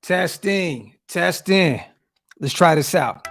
Testing. Let's try this out.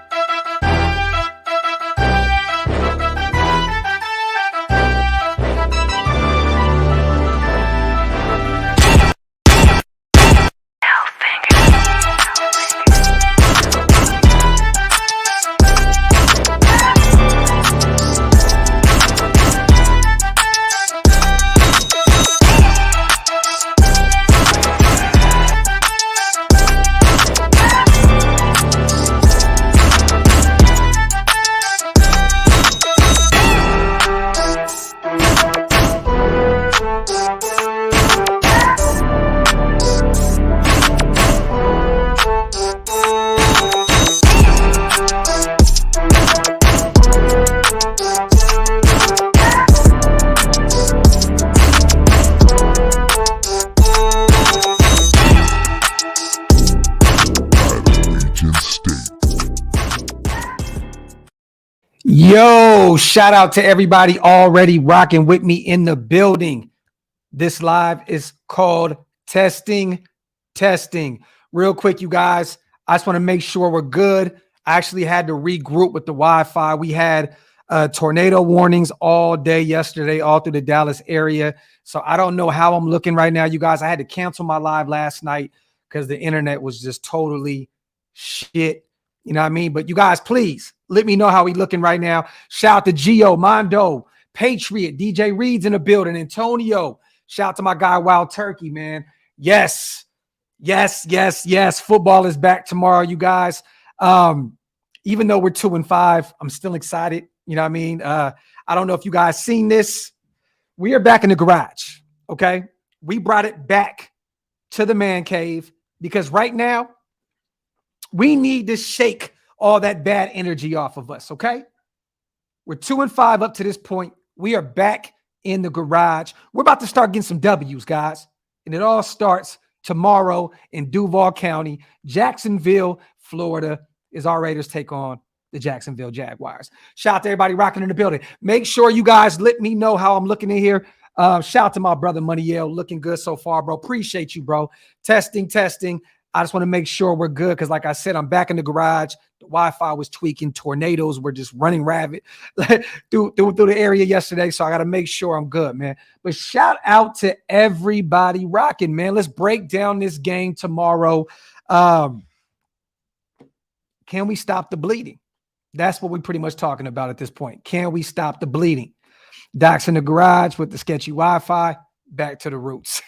Yo, shout out to everybody already rocking with me in the building. This live is called Testing. Real quick, you guys, I just want to make sure we're good. I actually had to regroup with the Wi-Fi. We had tornado warnings all day yesterday, all through the Dallas area. So I don't know how I'm looking right now, you guys. I had to cancel my live last night because the internet was just totally shit. You know what I mean? But you guys, please let me know how we looking right now. Shout out to Gio, Mondo, Patriot, DJ Reed's in the building, Antonio. Shout out to my guy, Wild Turkey, man. Yes. Football is back tomorrow, you guys. Even though we're 2-5, I'm still excited. You know what I mean? I don't know if you guys seen this. We are back in the garage, okay? We brought it back to the man cave because right now, we need to shake all that bad energy off of us, okay? We're 2-5 up to this point. We are back in the garage. We're about to start getting some W's, guys. And it all starts tomorrow in Duval County. Jacksonville, Florida, is our Raiders take on the Jacksonville Jaguars. Shout out to everybody rocking in the building. Make sure you guys let me know how I'm looking in here. Shout out to my brother Moneyel. Looking good so far, bro. Appreciate you, bro. Testing. I just want to make sure we're good because, like I said, I'm back in the garage. The Wi-Fi was tweaking. Tornadoes were just running rabbit through the area yesterday, so I got to make sure I'm good, man. But shout out to everybody rocking, man. Let's break down this game tomorrow. Can we stop the bleeding? That's what we're pretty much talking about at this point. Can we stop the bleeding? Doc's in the garage with the sketchy Wi-Fi. Back to the roots.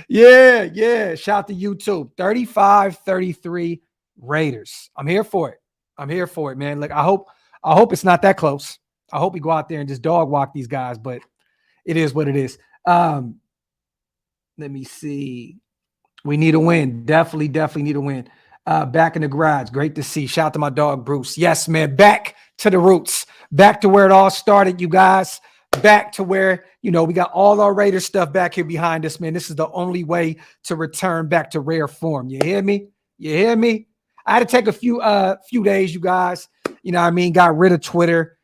Yeah. Shout out to YouTube. 35-33 Raiders. I'm here for it, man. Like I hope it's not that close. I hope we go out there and just dog walk these guys, but it is what it is. Let me see. We need a win. Definitely need a win. Back in the garage. Great to see. Shout out to my dog, Bruce. Yes, man. Back to the roots. Back to where it all started, you guys. Back to where, we got all our Raiders stuff back here behind us, man. This is the only way to return back to rare form. You hear me? I had to take a few days, you guys. You know what I mean? Got rid of Twitter.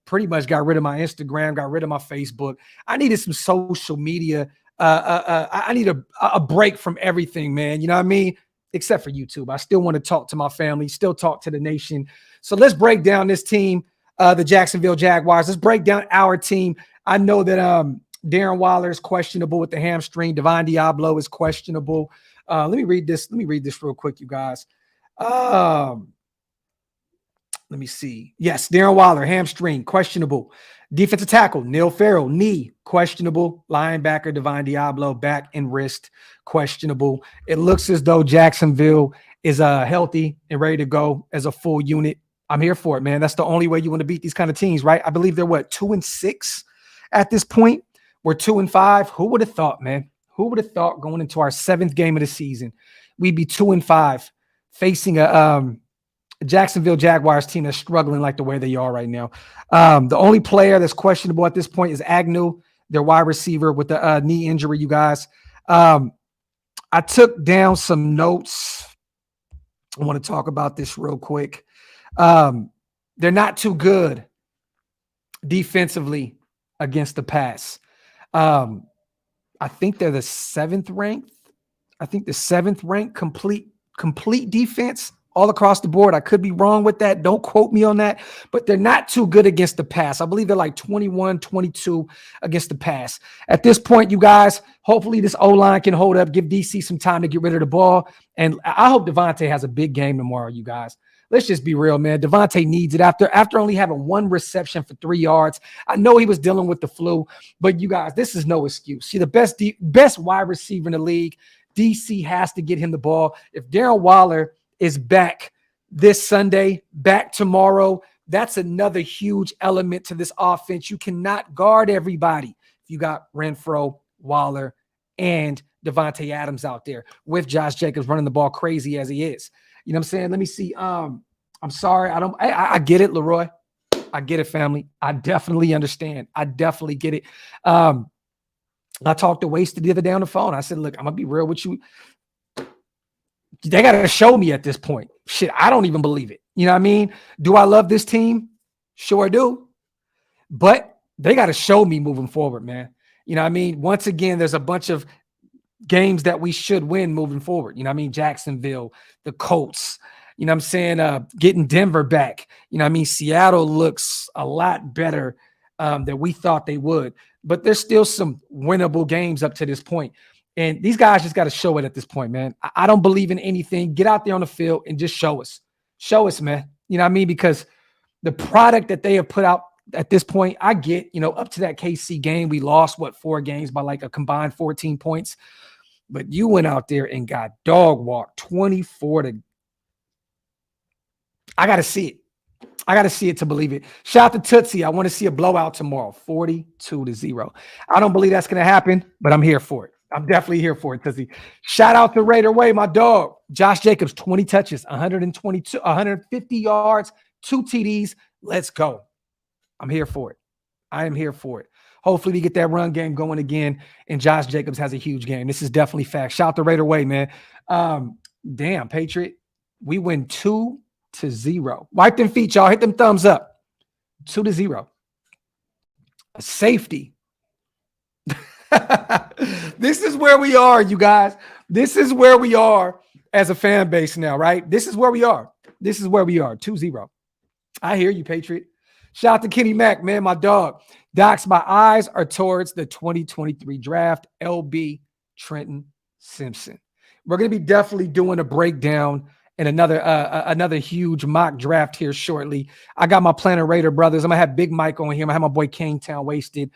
Pretty much got rid of my Instagram, got rid of my Facebook. I needed some social media. I need a break from everything, man. You know what I mean? Except for YouTube. I still want to talk to my family, still talk to the nation. So let's break down this team. The Jacksonville Jaguars. Let's break down our team. I know that Darren Waller is questionable with the hamstring. Divine Diablo is questionable. Let me read this real quick, you guys. Let me see. Yes, Darren Waller, hamstring, questionable. Defensive tackle, Neil Farrell, knee, questionable. Linebacker, Divine Diablo, back and wrist, questionable. It looks as though Jacksonville is healthy and ready to go as a full unit. I'm here for it, man. That's the only way you want to beat these kind of teams, right? I believe they're 2-6 at this point. We're 2-5. Who would have thought, man? Who would have thought going into our 7th game of the season, we'd be 2-5 facing a Jacksonville Jaguars team that's struggling like the way they are right now. The only player that's questionable at this point is Agnew, their wide receiver with the knee injury, you guys. I took down some notes. I want to talk about this real quick. They're not too good defensively against the pass. I think they're the 7th ranked I think the 7th ranked complete defense all across the board. I could be wrong with that. Don't quote me on that, but they're not too good against the pass. I believe they're like 21, 22 against the pass. At this point, you guys, hopefully this O-line can hold up, give DC some time to get rid of the ball. And I hope Devontae has a big game tomorrow, you guys. Let's just be real, man. Devontae needs it after only having 1 reception for 3 yards. I know he was dealing with the flu, but you guys, this is no excuse. See, the best wide receiver in the league, DC has to get him the ball. If Darren Waller is back this Sunday, back tomorrow, that's another huge element to this offense. You cannot guard everybody. If you got Renfro, Waller, and Devontae Adams out there with Josh Jacobs running the ball crazy as he is. You know what I'm saying? Let me see. I'm sorry. I get it, Leroy. I get it, family. I definitely understand. I definitely get it. I talked to Wasted the other day on the phone. I said, look, I'm going to be real with you. They got to show me at this point. Shit, I don't even believe it. You know what I mean? Do I love this team? Sure do. But they got to show me moving forward, man. You know what I mean? Once again, there's a bunch of games that we should win moving forward. You know what I mean? Jacksonville, the Colts, you know what I'm saying? Getting Denver back. You know what I mean? Seattle looks a lot better than we thought they would. But there's still some winnable games up to this point. And these guys just got to show it at this point, man. I don't believe in anything. Get out there on the field and just show us. Show us, man. You know what I mean? Because the product that they have put out at this point, I get, you know, up to that KC game, we lost, 4 games by like a combined 14 points. But you went out there and got dog walked 24 to. I got to see it. I got to see it to believe it. Shout out to Tootsie. I want to see a blowout tomorrow, 42-0. I don't believe that's going to happen, but I'm here for it. I'm definitely here for it, Tootsie. Shout out to Raider Way, my dog. Josh Jacobs, 20 touches, 150 yards, 2 TDs. Let's go. I'm here for it. I am here for it. Hopefully we get that run game going again, and Josh Jacobs has a huge game. This is definitely fact. Shout out to Raider Way, man. Damn, Patriot. We win 2-0. Wipe them feet, y'all. Hit them thumbs up. 2-0. A safety. This is where we are, you guys. This is where we are as a fan base now, right? This is where we are. This is where we are. 2-0. I hear you, Patriot. Shout out to Kenny Mack, man, my dog. Docs, my eyes are towards the 2023 draft. LB Trenton Simpson. We're going to be definitely doing a breakdown and another huge mock draft here shortly. I got my Planet Raider brothers. I'm going to have Big Mike on here. I'm going to have my boy Kingtown Wasted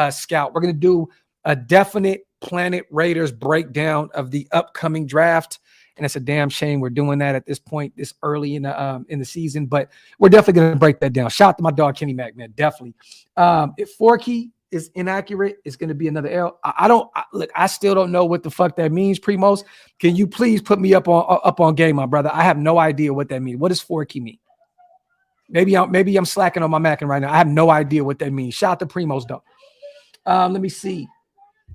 Scout. We're going to do a definite Planet Raiders breakdown of the upcoming draft. And it's a damn shame we're doing that at this point, this early in the season. But we're definitely going to break that down. Shout out to my dog, Kenny Mack, man. Definitely. If Forky is inaccurate, it's going to be another L. I still don't know what the fuck that means, Primos. Can you please put me up on game, my brother? I have no idea what that means. What does Forky mean? Maybe I'm slacking on my Mackin right now. I have no idea what that means. Shout out to Primos, though. Let me see.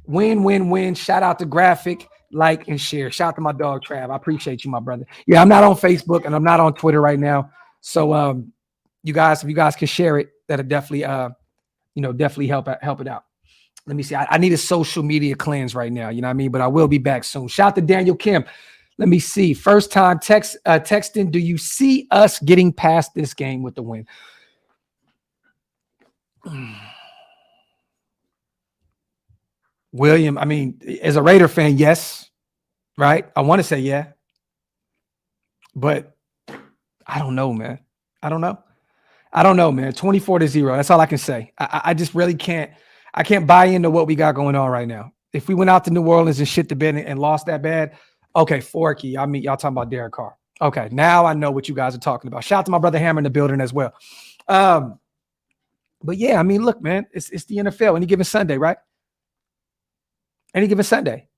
Win. Shout out to Graphk. Like and share. Shout out to my dog Trav. I appreciate you, my brother. Yeah, I'm not on Facebook and I'm not on Twitter right now. So you guys, if you guys can share it, that'll definitely definitely help it out. Let me see. I need a social media cleanse right now, you know what I mean? But I will be back soon. Shout out to Daniel Kim. Let me see. First time texting. Do you see us getting past this game with the win? William, I mean, as a Raider fan, yes, right? I want to say yeah, but I don't know, man. I don't know, man. 24-0. That's all I can say. I just really can't. I can't buy into what we got going on right now. If we went out to New Orleans and shit the bed and lost that bad, okay, Forky. I mean, y'all talking about Derek Carr. Okay, now I know what you guys are talking about. Shout out to my brother Hammer in the building as well. But yeah, I mean, look, man, it's the NFL. Any given Sunday, right? Any given Sunday.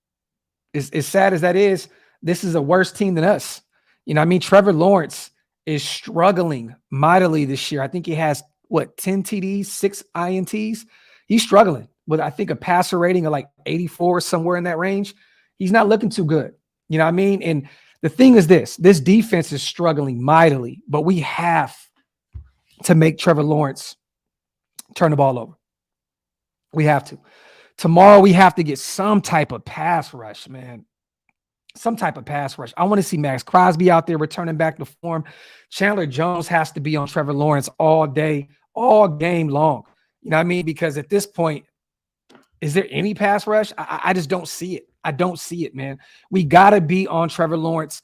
As sad as that is, this is a worse team than us. You know what I mean? Trevor Lawrence is struggling mightily this year. I think he has, 10 TDs, 6 INTs? He's struggling with, I think, a passer rating of like 84, somewhere in that range. He's not looking too good. You know what I mean? And the thing is this defense is struggling mightily, but we have to make Trevor Lawrence turn the ball over. We have to. Tomorrow, we have to get some type of pass rush, man. some type of pass rush. I want to see Max Crosby out there returning back to form. Chandler Jones has to be on Trevor Lawrence all day, all game long. You know what I mean? Because at this point, is there any pass rush? I just don't see it. I don't see it, man. We got to be on Trevor Lawrence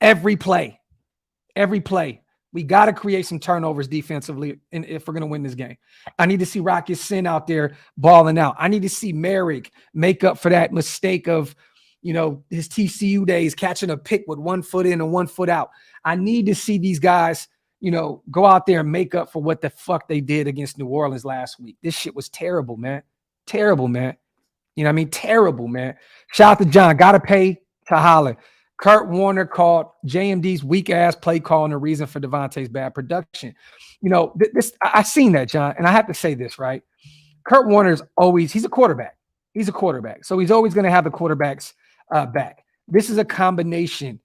every play. Every play. We got to create some turnovers defensively if we're going to win this game. I need to see Rocket Sin out there balling out. I need to see Merrick make up for that mistake of, his TCU days, catching a pick with 1 foot in and 1 foot out. I need to see these guys, go out there and make up for what the fuck they did against New Orleans last week. This shit was terrible, man. Terrible, man. You know what I mean? Terrible, man. Shout out to John. Got to pay to holler. Kurt Warner called JMD's weak-ass play calling the reason for Devontae's bad production. I seen that, John, and I have to say this, right? Kurt Warner's he's a quarterback. He's a quarterback. So he's always going to have the quarterbacks back. This is a combination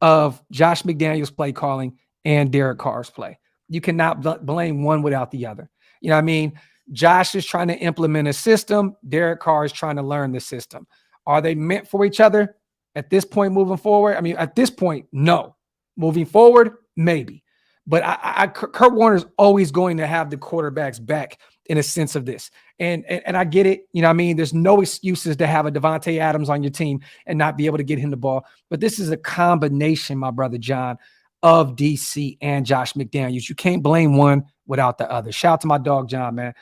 of Josh McDaniels' play calling and Derek Carr's play. You cannot blame one without the other. You know what I mean? Josh is trying to implement a system. Derek Carr is trying to learn the system. Are they meant for each other at this point moving forward? I mean, at this point, no. Moving forward, maybe. But Kurt Warner's always going to have the quarterbacks back in a sense of this. And I get it. You know what I mean? There's no excuses to have a Devontae Adams on your team and not be able to get him the ball. But this is a combination, my brother John, of DC and Josh McDaniels. You can't blame one without the other. Shout out to my dog, John, man.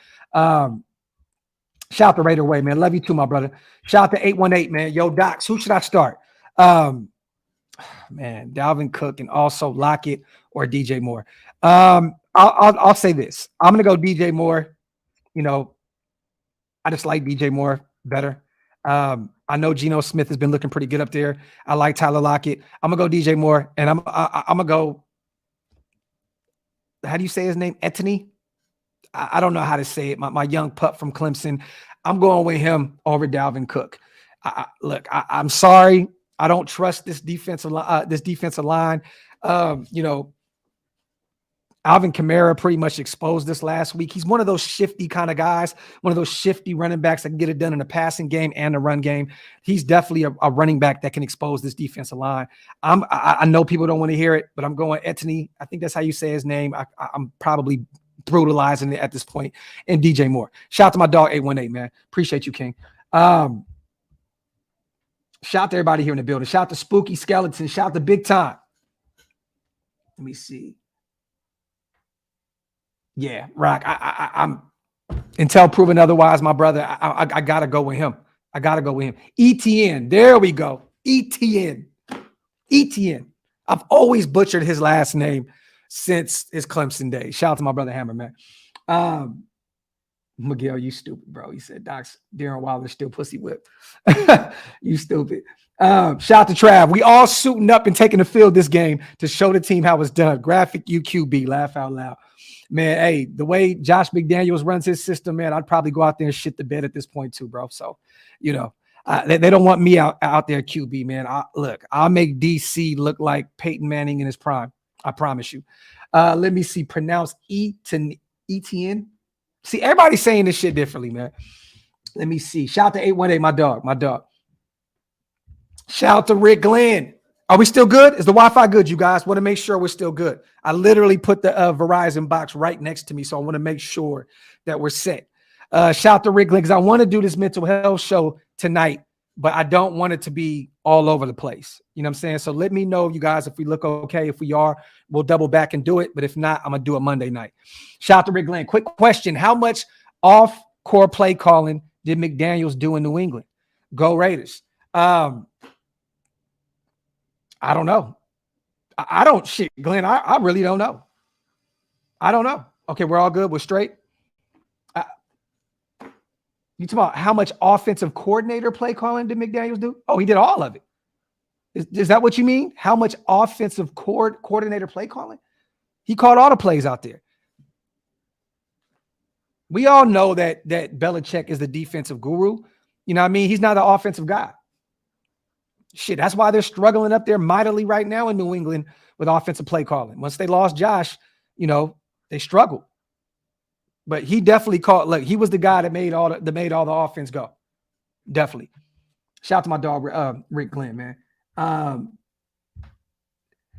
Shout out to Raider Way, man. Love you too, my brother. Shout out to 818, man. Yo, Docs, who should I start? Man, Dalvin Cook and also Lockett or DJ Moore. I'll say this. I'm going to go DJ Moore. I just like DJ Moore better. I know Geno Smith has been looking pretty good up there. I like Tyler Lockett. I'm going to go DJ Moore, and I'm going to go, how do you say his name? Etany? I don't know how to say it. My young pup from Clemson. I'm going with him over Dalvin Cook. I'm sorry. I don't trust this defensive line. Alvin Kamara pretty much exposed this last week. He's one of those shifty kind of guys, one of those shifty running backs that can get it done in the passing game and the run game. He's definitely a running back that can expose this defensive line. I know people don't want to hear it, but I'm going Etany. I think that's how you say his name. I'm probably brutalizing it at this point. And DJ Moore. Shout out to my dog 818, man. Appreciate you, King. Shout out to everybody here in the building. Shout out to Spooky Skeleton. Shout out to Big Time. Let me see. Yeah, Rock. I'm until proven otherwise, my brother. I gotta go with him. I gotta go with him. ETN. There we go. ETN. ETN. I've always butchered his last name since his Clemson days. Shout out to my brother Hammer, man. Miguel, you stupid, bro. He said, Docs, Darren Wilder still pussy whip. You stupid. Shout out to Trav. We all suiting up and taking the field this game to show the team how it's done. Graphk UQB. Laugh out loud. Man, hey, the way Josh McDaniels runs his system, man, I'd probably go out there and shit the bed at this point too, bro. So, they don't want me out there at QB, man. I'll make DC look like Peyton Manning in his prime. I promise you. Let me see. Pronounce ETN. See, everybody's saying this shit differently, man. Let me see. Shout out to 818, my dog. Shout out to Rick Glenn. Are we still good? Is the Wi-Fi good, you guys? Want to make sure we're still good. I literally put the Verizon box right next to me, so I want to make sure that we're set. Shout out to Rick Glenn, because I want to do this mental health show tonight, but I don't want it to be all over the place. You know what I'm saying? So let me know, you guys, if we look okay. If we are, we'll double back and do it. But if not, I'm going to do it Monday night. Shout out to Rick Glenn. Quick question. How much off-core play calling did McDaniels do in New England? Go Raiders. I don't know. I don't shit, Glenn. I really don't know. I don't know. Okay, we're all good. We're straight. You talking about how much offensive coordinator play calling did McDaniels do? Oh, he did all of it. Is that what you mean? How much offensive coordinator play calling? He called all the plays out there. We all know that Belichick is the defensive guru. You know what I mean? He's not an offensive guy. Shit, that's why they're struggling up there mightily right now in New England with offensive play calling. Once they lost Josh, they struggled. But he definitely called. Look, he was the guy that made all the offense go. Definitely. Shout out to my dog, Rick Glenn, man.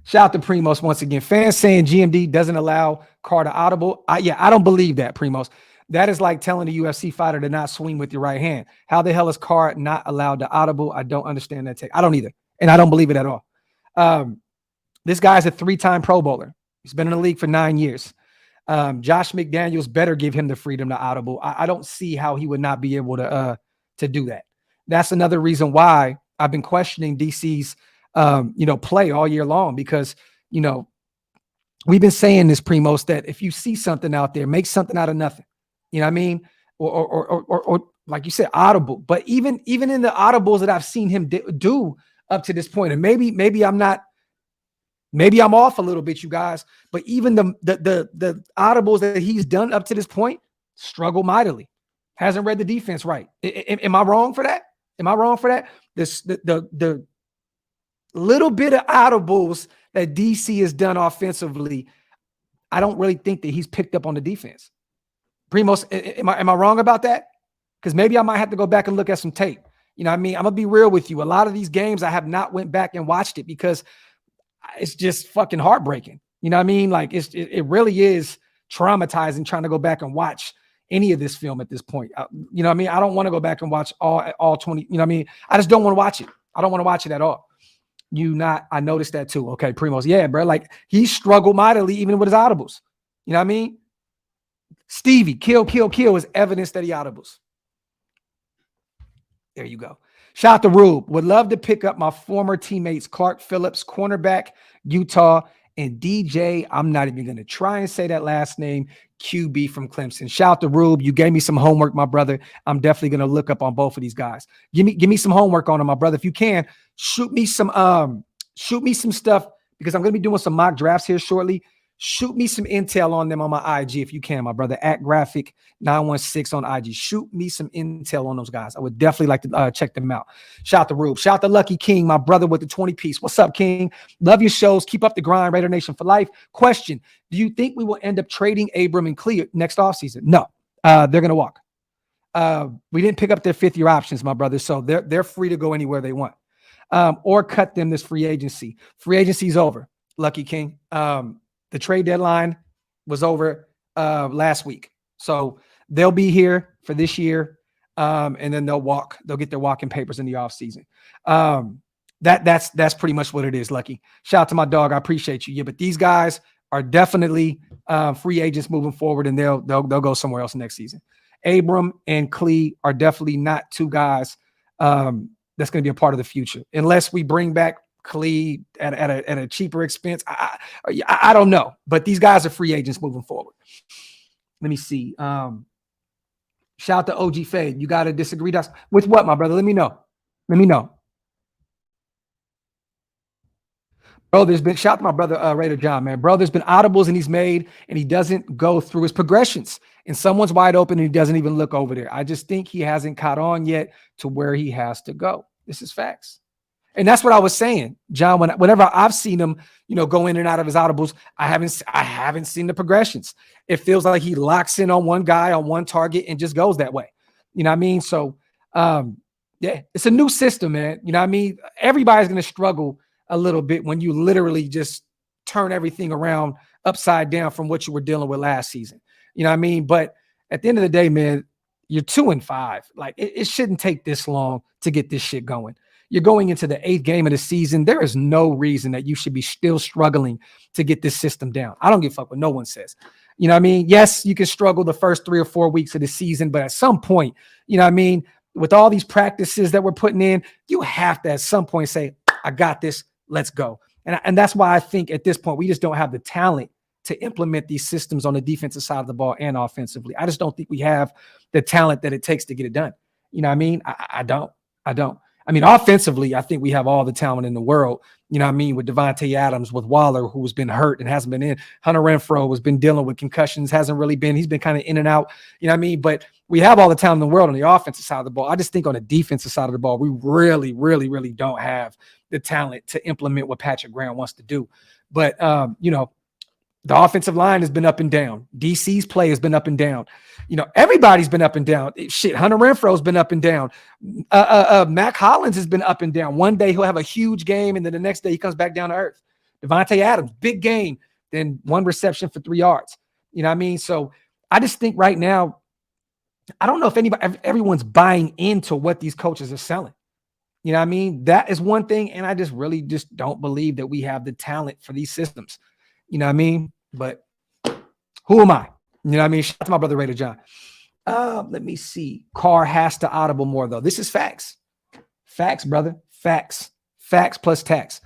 Shout out to Primos once again. Fans saying GMD doesn't allow Carter audible. I don't believe that, Primos. That is like telling a UFC fighter to not swing with your right hand. How the hell is Carr not allowed to audible? I don't understand that take. I don't either. And I don't believe it at all. This guy's a 3-time Pro Bowler. He's been in the league for 9 years. Josh McDaniels better give him the freedom to audible. I don't see how he would not be able to do that. That's another reason why I've been questioning DC's play all year long, because we've been saying this, Primos, that if you see something out there, make something out of nothing. You know what I mean? Or like you said, audible. But even in the audibles that I've seen him do up to this point, and maybe I'm off a little bit, you guys, but even the audibles that he's done up to this point struggle mightily. Hasn't read the defense right. Am I wrong for that? Am I wrong for that? The little bit of audibles that DC has done offensively, I don't really think that he's picked up on the defense. Primos, am I wrong about that? Because maybe I might have to go back and look at some tape. You know what I mean? I'm gonna be real with you. A lot of these games I have not went back and watched it because it's just fucking heartbreaking. You know what I mean? Like it really is traumatizing trying to go back and watch any of this film at this point. You know what I mean? I don't want to go back and watch all 20. You know what I mean? I just don't want to watch it. I don't want to watch it at all. I noticed that too. Okay, Primos. Yeah, bro. Like he struggled mightily even with his audibles. You know what I mean? Stevie, kill is evidence that he audibles. There you go. Shout out to Rube. Would love to pick up my former teammates Clark Phillips, cornerback, Utah, and DJ. I'm not even going to try and say that last name, QB from Clemson. Shout out to Rube. You gave me some homework, my brother. I'm definitely going to look up on both of these guys. Give me some homework on them, my brother. If you can, shoot me some stuff, because I'm going to be doing some mock drafts here shortly. Shoot me some intel on them on my IG if you can, my brother, at Graphk 916 on IG. Shoot me some intel on those guys. I would definitely like to check them out. Shout out to Rube. Shout out to Lucky King, my brother with the 20-piece. What's up, King? Love your shows. Keep up the grind. Raider Nation for life. Question: do you think we will end up trading Abram and Clea next offseason? No. They're going to walk. We didn't pick up their fifth-year options, my brother, so they're free to go anywhere they want. Or cut them this free agency. Free agency is over, Lucky King. The trade deadline was over last week. So they'll be here for this year, and then they'll get their walking papers in the offseason. That's pretty much what it is, Lucky. Shout out to my dog. I appreciate you. Yeah, but these guys are definitely free agents moving forward, and they'll go somewhere else next season. Abram and Clee are definitely not two guys that's going to be a part of the future, unless we bring back Clee at a cheaper expense. I don't know, but these guys are free agents moving forward. Let me see. Shout out to OG Fade. You got to disagree with what, my brother? Let me know. Bro, there's been, shout out to my brother Raider John, man. Bro, there's been audibles and he's made, and he doesn't go through his progressions. And someone's wide open and he doesn't even look over there. I just think he hasn't caught on yet to where he has to go. This is facts. And that's what I was saying, John. Whenever I've seen him, go in and out of his audibles, I haven't seen the progressions. It feels like he locks in on one guy on one target and just goes that way. You know what I mean? So, yeah, it's a new system, man. You know what I mean? Everybody's going to struggle a little bit when you literally just turn everything around upside down from what you were dealing with last season. You know what I mean? But at the end of the day, man, you're 2-5. Like it shouldn't take this long to get this shit going. You're going into the 8th game of the season. There is no reason that you should be still struggling to get this system down. I don't give a fuck what no one says. You know what I mean? Yes, you can struggle the first 3 or 4 weeks of the season, but at some point, you know what I mean? With all these practices that we're putting in, you have to at some point say, I got this, let's go. And that's why I think at this point, we just don't have the talent to implement these systems on the defensive side of the ball and offensively. I just don't think we have the talent that it takes to get it done. You know what I mean? I don't. I mean, offensively, I think we have all the talent in the world. You know what I mean? With Devontae Adams, with Waller, who's been hurt and hasn't been in. Hunter Renfrow has been dealing with concussions, hasn't really been. He's been kind of in and out. You know what I mean? But we have all the talent in the world on the offensive side of the ball. I just think on the defensive side of the ball, we really, really, really don't have the talent to implement what Patrick Graham wants to do. But, The offensive line has been up and down. DC's play has been up and down. You know, everybody's been up and down. Shit, Hunter Renfro's been up and down. Mac Hollins has been up and down. One day he'll have a huge game, and then the next day he comes back down to earth. Devontae Adams, big game, then 1 reception for 3 yards. You know what I mean? So I just think right now, I don't know if everyone's buying into what these coaches are selling. You know what I mean? That is one thing, and I just really just don't believe that we have the talent for these systems. You know what I mean? But who am I? You know what I mean? Shout out to my brother Raider John. Let me see. Carr has to audible more, though. This is facts. Facts, brother. Facts. Facts plus tax.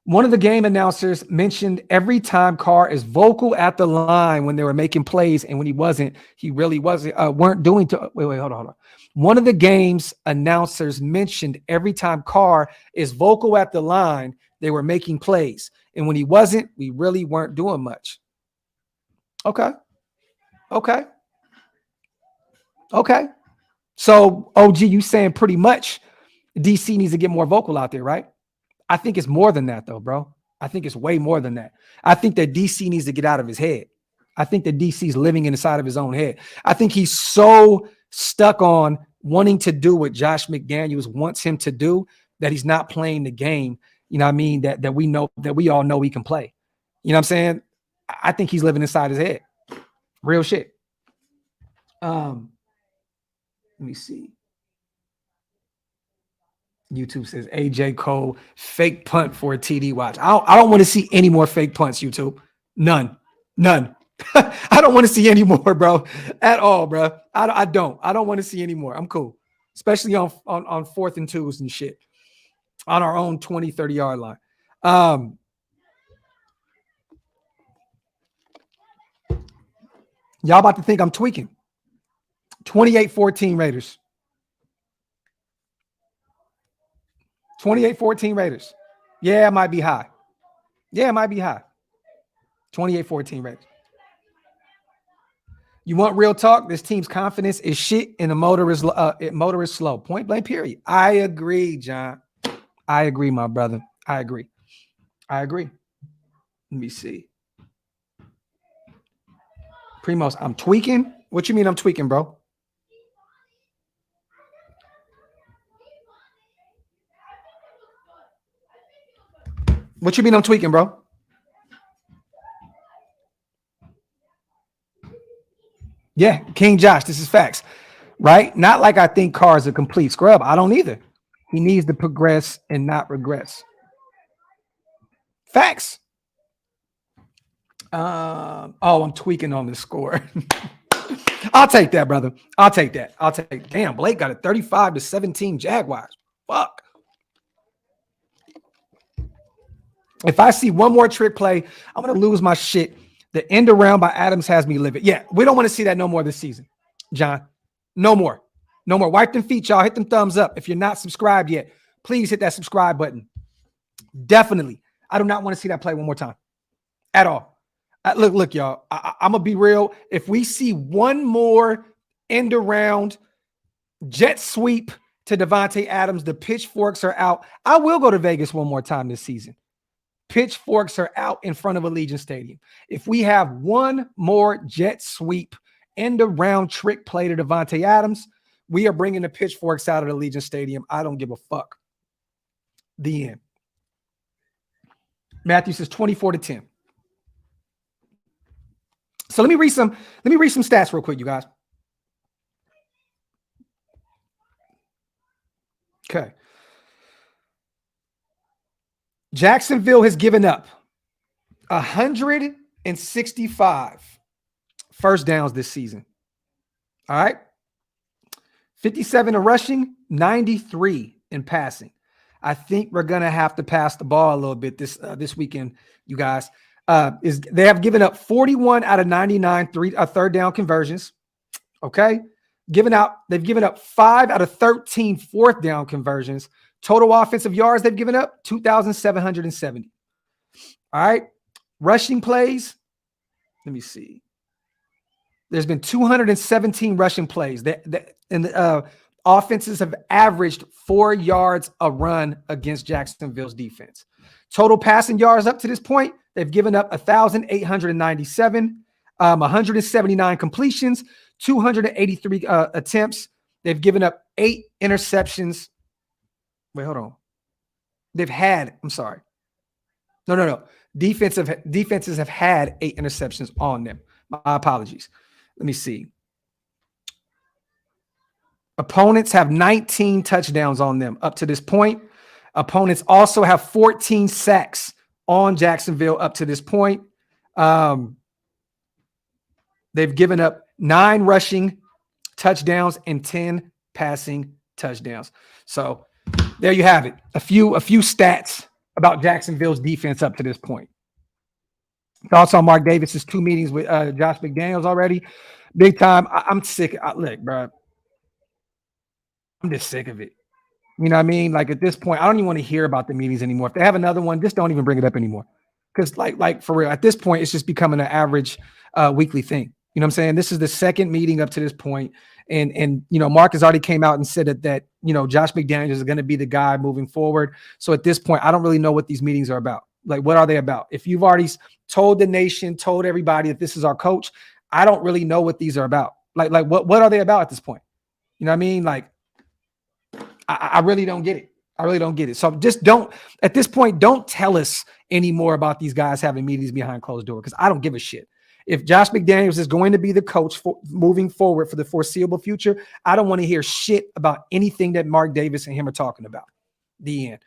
One of the game announcers mentioned every time Carr is vocal at the line when they were making plays, and when he wasn't, he really wasn't, weren't doing to, wait, hold on. One of the game's announcers mentioned every time Carr is vocal at the line, they were making plays. And when he wasn't, we really weren't doing much. Okay. So, OG, you saying pretty much DC needs to get more vocal out there, right? I think it's more than that, though, bro. I think it's way more than that. I think that DC needs to get out of his head. I think that DC's living inside of his own head. I think he's so stuck on wanting to do what Josh McDaniels wants him to do that he's not playing the game. You know what I mean? That we know, that we all know he can play. You know what I'm saying? I think he's living inside his head. Real shit. Let me see. YouTube says AJ Cole fake punt for a TD watch. I don't want to see any more fake punts, YouTube. None. I don't want to see any more, bro. At all, bro. I don't want to see any more. I'm cool. Especially on 4th and 2s and shit. On our own 20, 30-yard line. Y'all about to think I'm tweaking. 28-14 Raiders. 28-14 Raiders. Yeah, it might be high. 28-14 Raiders. You want real talk? This team's confidence is shit and the motor is slow. Point blank, period. I agree, John. I agree, my brother. I agree. Let me see. Primos, I'm tweaking? What you mean I'm tweaking, bro? What you mean I'm tweaking, bro? Yeah, King Josh, this is facts, right? Not like I think Carr's a complete scrub. I don't either. He needs to progress and not regress. Facts. I'm tweaking on the score. I'll take that, brother. I'll take that. Damn, Blake got a 35-17 Jaguars. Fuck. If I see one more trick play, I'm going to lose my shit. The end around by Adams has me livid. Yeah, we don't want to see that no more this season, John. No more. Wipe them feet, y'all. Hit them thumbs up. If you're not subscribed yet, please hit that subscribe button. Definitely. I do not want to see that play one more time at all. Look, y'all. I'm going to be real. If we see one more end around jet sweep to Devontae Adams, the pitchforks are out. I will go to Vegas one more time this season. Pitchforks are out in front of Allegiant Stadium. If we have one more jet sweep end around trick play to Devontae Adams, we are bringing the pitchforks out of Allegiant Stadium. I don't give a fuck. The end. Matthew says 24-10. So let me read some stats real quick, you guys. Okay. Jacksonville has given up 165 first downs this season. All right. 57 in rushing, 93 in passing. I think we're going to have to pass the ball a little bit this weekend, you guys. They have given up 41 out of 99 third down conversions. Okay. They've given up 5 out of 13 fourth down conversions. Total offensive yards they've given up, 2,770. All right. Rushing plays. Let me see. There's been 217 rushing plays. offenses have averaged 4 yards a run against Jacksonville's defense. Total passing yards up to this point, they've given up 1,897, 179 completions, 283 attempts. They've given up 8 interceptions. Wait, hold on. They've had, I'm sorry. No. Defenses have had 8 interceptions on them. My apologies. Let me see. Opponents have 19 touchdowns on them up to this point. Opponents also have 14 sacks on Jacksonville up to this point. They've given up 9 rushing touchdowns and 10 passing touchdowns. So there you have it. A few stats about Jacksonville's defense up to this point. Thoughts on Mark Davis's 2 meetings with Josh McDaniels already? Big time. I'm sick. Look, bro. I'm just sick of it. You know what I mean? Like at this point, I don't even want to hear about the meetings anymore. If they have another one, just don't even bring it up anymore. Because like for real, at this point, it's just becoming an average weekly thing. You know what I'm saying? This is the second meeting up to this point. And you know, Mark has already came out and said that you know, Josh McDaniels is going to be the guy moving forward. So at this point, I don't really know what these meetings are about. Like, what are they about? If you've already told the nation, told everybody that this is our coach, I don't really know what these are about. Like what are they about at this point? You know what I mean? Like, I really don't get it. I really don't get it. So just don't, at this point, don't tell us anymore about these guys having meetings behind closed doors, because I don't give a shit. If Josh McDaniels is going to be the coach for moving forward for the foreseeable future, I don't want to hear shit about anything that Mark Davis and him are talking about. The end.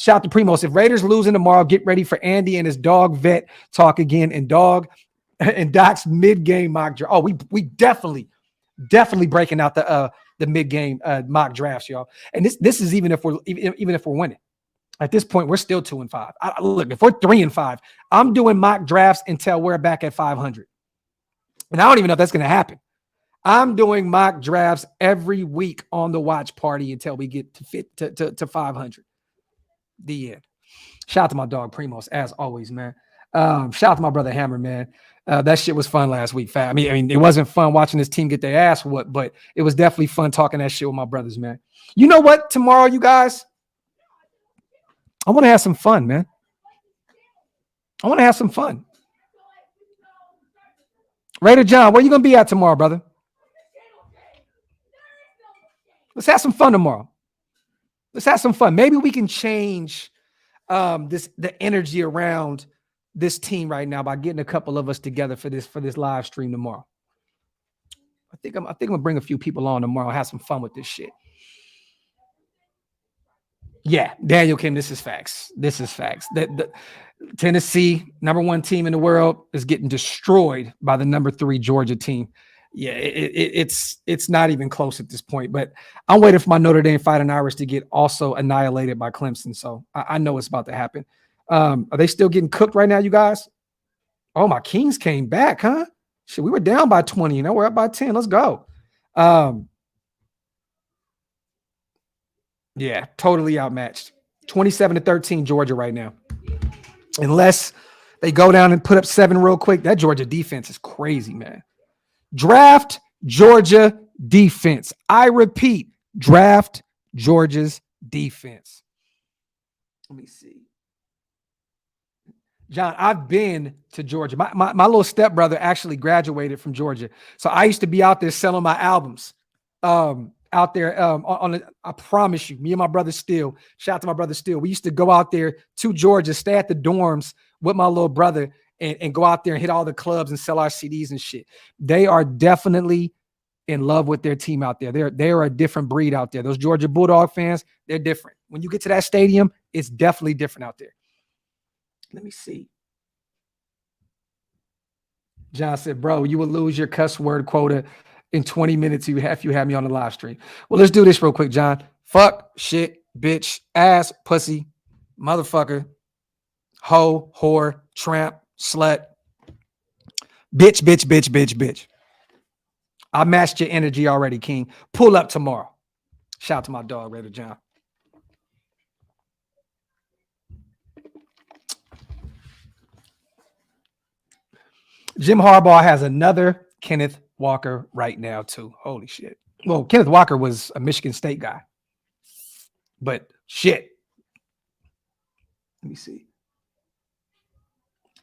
Shout out to Primos. If Raiders losing tomorrow, get ready for Andy and his dog vet talk again. And Doc's mid-game mock draft. Oh, we definitely breaking out the mid-game mock drafts, y'all. And this is even if we're winning. At this point, we're still 2-5. Look, if we're 3-5, I'm doing mock drafts until we're back at 500. And I don't even know if that's going to happen. I'm doing mock drafts every week on the watch party until we get to 500. The end. Shout out to my dog Primos, as always, man. Shout out to my brother Hammer, man. That shit was fun last week, fam. I mean, it wasn't fun watching this team get their ass whooped, but it was definitely fun talking that shit with my brothers, man. You know what? Tomorrow, you guys, I want to have some fun, man. I want to have some fun. Raider John, where you going to be at tomorrow, brother? Let's have some fun tomorrow. Let's have some fun. Maybe we can change the energy around this team right now by getting a couple of us together for this live stream tomorrow. I think I'm gonna bring a few people on tomorrow and have some fun with this shit. Yeah, Daniel Kim, this is facts. This is facts. The Tennessee, #1 team in the world, is getting destroyed by the #3 Georgia team. Yeah, it's not even close at this point. But I'm waiting for my Notre Dame Fighting Irish to get also annihilated by Clemson. So I know it's about to happen. Are they still getting cooked right now, you guys? Oh, my Kings came back, huh? Shit, we were down by 20. Now we're up by 10. Let's go. Yeah, totally outmatched. 27-13 Georgia right now. Unless they go down and put up 7 real quick. That Georgia defense is crazy, man. Draft Georgia defense. I repeat, draft Georgia's defense. Let me see. John, I've been to Georgia. My little stepbrother actually graduated from Georgia. So I used to be out there selling my albums. Out there I promise you, me and my brother Steele, shout out to my brother Steele, we used to go out there to Georgia, stay at the dorms with my little brother and go out there and hit all the clubs and sell our CDs and shit. They are definitely in love with their team out there. They're a different breed out there. Those Georgia Bulldog fans, they're different. When you get to that stadium, it's definitely different out there. Let me see. John said, bro, you will lose your cuss word quota in 20 minutes if you have me on the live stream. Well, let's do this real quick, John. Fuck, shit, bitch, ass, pussy, motherfucker, hoe, whore, tramp, slut, bitch. I matched your energy already, King. Pull up tomorrow. Shout out to my dog, Raider John. Jim Harbaugh has another Kenneth Walker right now, too. Holy shit. Well, Kenneth Walker was a Michigan State guy, but shit. Let me see.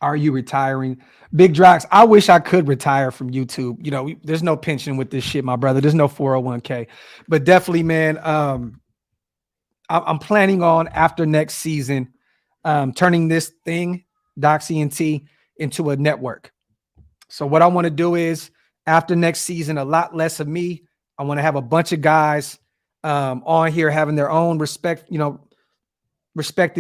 Are you retiring? Big Drox, I wish I could retire from YouTube. You know, there's no pension with this shit, my brother. There's no 401k. But definitely, man, I'm planning on after next season turning this thing, DOX ENT, into a network. So what I want to do is after next season, a lot less of me. I want to have a bunch of guys on here having their own respected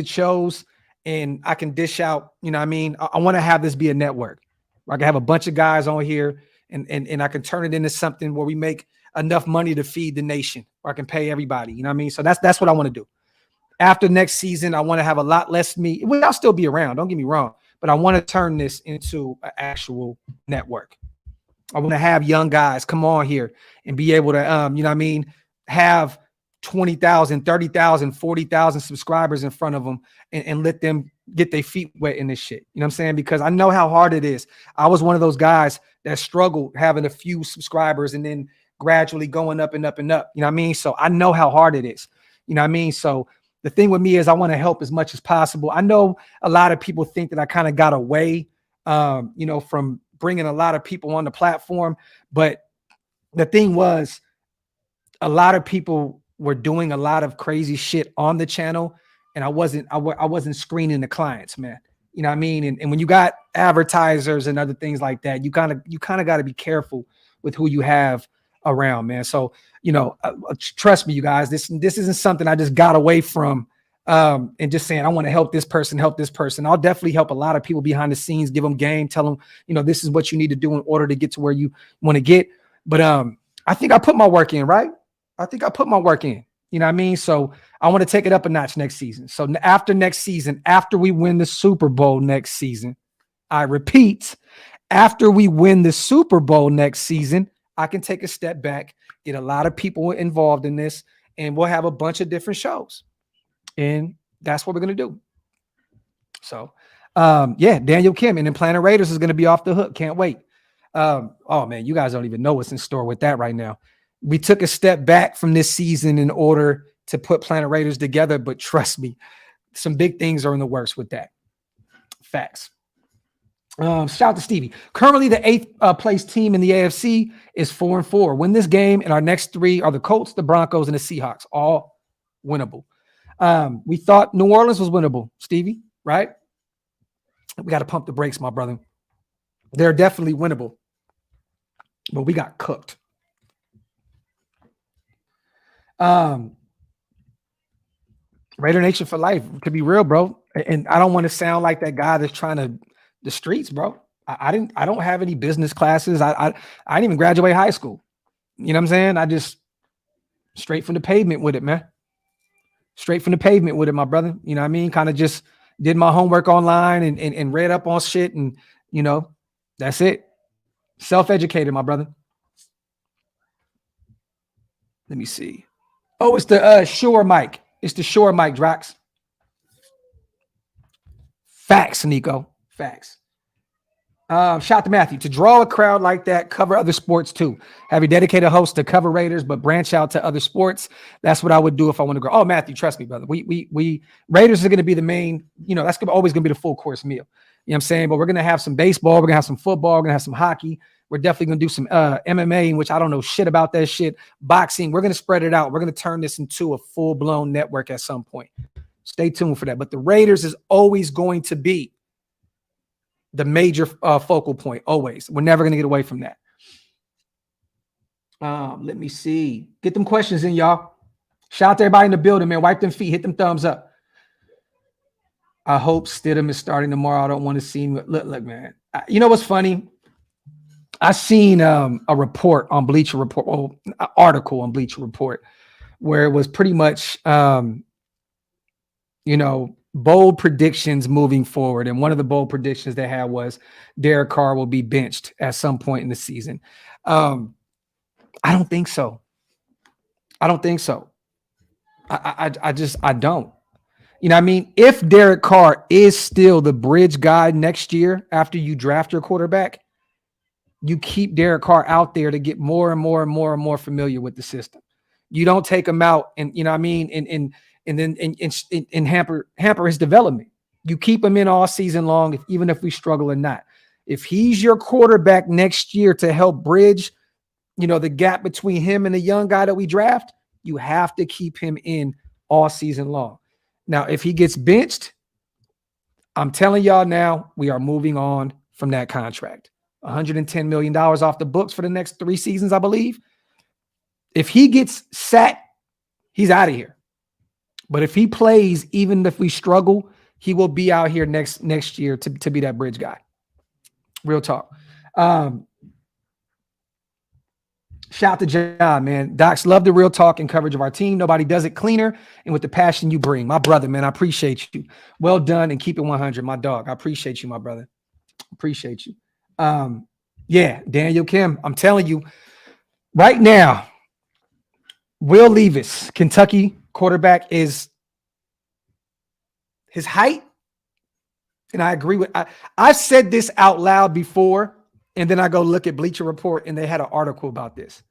shows. And I can dish out, you know what I mean? I want to have this be a network. I can have a bunch of guys on here and I can turn it into something where we make enough money to feed the nation, or I can pay everybody. You know what I mean? So that's what I want to do. After next season, I want to have a lot less me. Well, I'll still be around. Don't get me wrong. But I want to turn this into an actual network. I want to have young guys come on here and be able to, you know what I mean, have 20,000, 30,000, 40,000 subscribers in front of them and let them get their feet wet in this shit. You know what I'm saying? Because I know how hard it is. I was one of those guys that struggled having a few subscribers and then gradually going up and up and up. You know what I mean? So I know how hard it is. You know what I mean? So the thing with me is I want to help as much as possible. I know a lot of people think that I kind of got away, you know, from bringing a lot of people on the platform. But the thing was, a lot of people were doing a lot of crazy shit on the channel, and I wasn't screening the clients, man. You know what I mean? And when you got advertisers and other things like that, you kind of got to be careful with who you have around, man. So, you know, trust me, you guys, this isn't something I just got away from and just saying I want to help this person. I'll definitely help a lot of people behind the scenes, give them game, tell them, you know, this is what you need to do in order to get to where you want to get. But I think I put my work in, right? I think I put my work in. You know what I mean? So I want to take it up a notch next season. So after next season, after we win the Super Bowl next season, I repeat, after we win the Super Bowl next season, I can take a step back, get a lot of people involved in this, and we'll have a bunch of different shows. And that's what we're going to do. So, yeah, Daniel Kim and then Planet Raiders is going to be off the hook. Can't wait. Oh, man, you guys don't even know what's in store with that right now. We took a step back from this season in order to put Planet Raiders together, but trust me, some big things are in the works with that. Facts. Shout out to Stevie. Currently, the 8th place team in the AFC is 4-4. Win this game, and our next 3 are the Colts, the Broncos, and the Seahawks. All winnable. We thought New Orleans was winnable, Stevie, right? We got to pump the brakes, my brother. They're definitely winnable, but we got cooked. Raider Nation for life. To be real, bro. And I don't want to sound like that guy that's trying to the streets, bro. I don't have any business classes. I didn't even graduate high school. You know what I'm saying? I just straight from the pavement with it, man. Straight from the pavement with it, my brother. You know what I mean? Kind of just did my homework online and read up on shit. And, you know, that's it. Self-educated, my brother. Let me see. Oh, it's the Shure mic. It's the Shure mic, Drox. Facts, Nico. Facts. Shout out to Matthew. To draw a crowd like that, cover other sports too. Have a dedicated host to cover Raiders, but branch out to other sports. That's what I would do if I want to grow. Oh, Matthew, trust me, brother. We Raiders are going to be the main, you know, that's always going to be the full course meal. You know what I'm saying? But we're going to have some baseball. We're going to have some football. We're going to have some hockey. We're definitely going to do some MMA, in which I don't know shit about that shit. Boxing. We're going to spread it out. We're going to turn this into a full-blown network at some point. Stay tuned for that. But the Raiders is always going to be the major focal point. Always. We're never going to get away from that. Let me see. Get them questions in, y'all. Shout out to everybody in the building, man. Wipe them feet. Hit them thumbs up. I hope Stidham is starting tomorrow. I don't want to see him. Look, man. You know what's funny? I seen a report on Bleacher Report, well, an article on Bleacher Report, where it was pretty much, you know, bold predictions moving forward. And one of the bold predictions they had was Derek Carr will be benched at some point in the season. I don't think so. I don't think so. I don't. You know what I mean? If Derek Carr is still the bridge guy next year after you draft your quarterback, you keep Derek Carr out there to get more and more and more and more familiar with the system. You don't take him out and, you know what I mean, and then hamper his development. You keep him in all season long, even if we struggle or not. If he's your quarterback next year to help bridge, you know, the gap between him and the young guy that we draft, you have to keep him in all season long. Now, if he gets benched, I'm telling y'all now, we are moving on from that contract. $110 million off the books for the next 3 seasons, I believe. If he gets sat, he's out of here. But if he plays, even if we struggle, he will be out here next year to be that bridge guy. Real talk. Shout out to John, man. Docs, love the real talk and coverage of our team. Nobody does it cleaner and with the passion you bring. My brother, man, I appreciate you. Well done and keep it 100, my dog. I appreciate you, my brother. Appreciate you. Yeah, Daniel Kim, I'm telling you right now, Will Levis, Kentucky quarterback, is his height. And I agree with, I've said this out loud before, and then I go look at Bleacher Report and they had an article about this.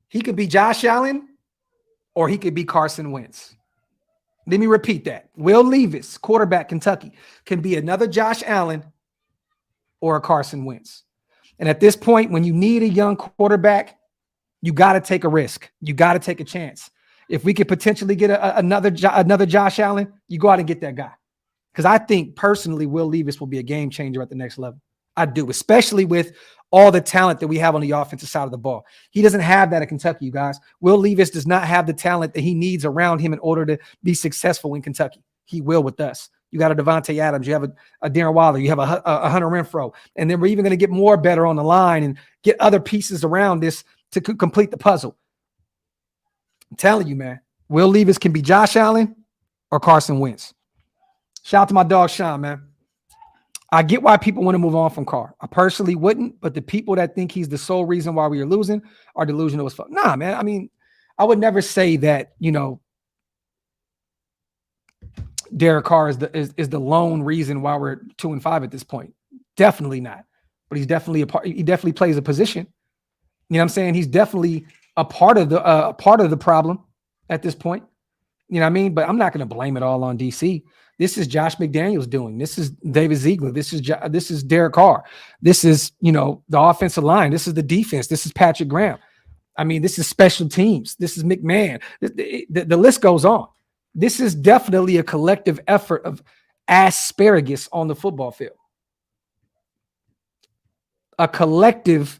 He could be Josh Allen or he could be Carson Wentz. Let me repeat that. Will Levis, quarterback, Kentucky, can be another Josh Allen or a Carson Wentz. And at this point, when you need a young quarterback, you got to take a risk. You got to take a chance. If we could potentially get another Josh Allen, you go out and get that guy. Because I think personally, Will Levis will be a game changer at the next level. I do, especially with all the talent that we have on the offensive side of the ball. He doesn't have that at Kentucky, you guys. Will Levis does not have the talent that he needs around him in order to be successful in Kentucky. He will with us. You got a Devontae Adams, you have a Darren Waller, you have a Hunter Renfrow, and then we're even going to get more better on the line and get other pieces around this to complete the puzzle. I'm telling you, man, Will Levis can be Josh Allen or Carson Wentz. Shout out to my dog, Sean, man. I get why people want to move on from Carr. I personally wouldn't, but the people that think he's the sole reason why we are losing are delusional as fuck. Nah, man. I mean, I would never say that, you know, Derek Carr is the lone reason why we're 2-5 at this point. Definitely not. But he's definitely a part. He definitely plays a position. You know what I'm saying? He's definitely a part of the problem at this point. You know what I mean? But I'm not going to blame it all on DC. This is Josh McDaniels doing. This is David Ziegler. This is Derek Carr. This is, you know, the offensive line. This is the defense. This is Patrick Graham. I mean, this is special teams. This is McMahon. The list goes on. This is definitely a collective effort of asparagus on the football field. A collective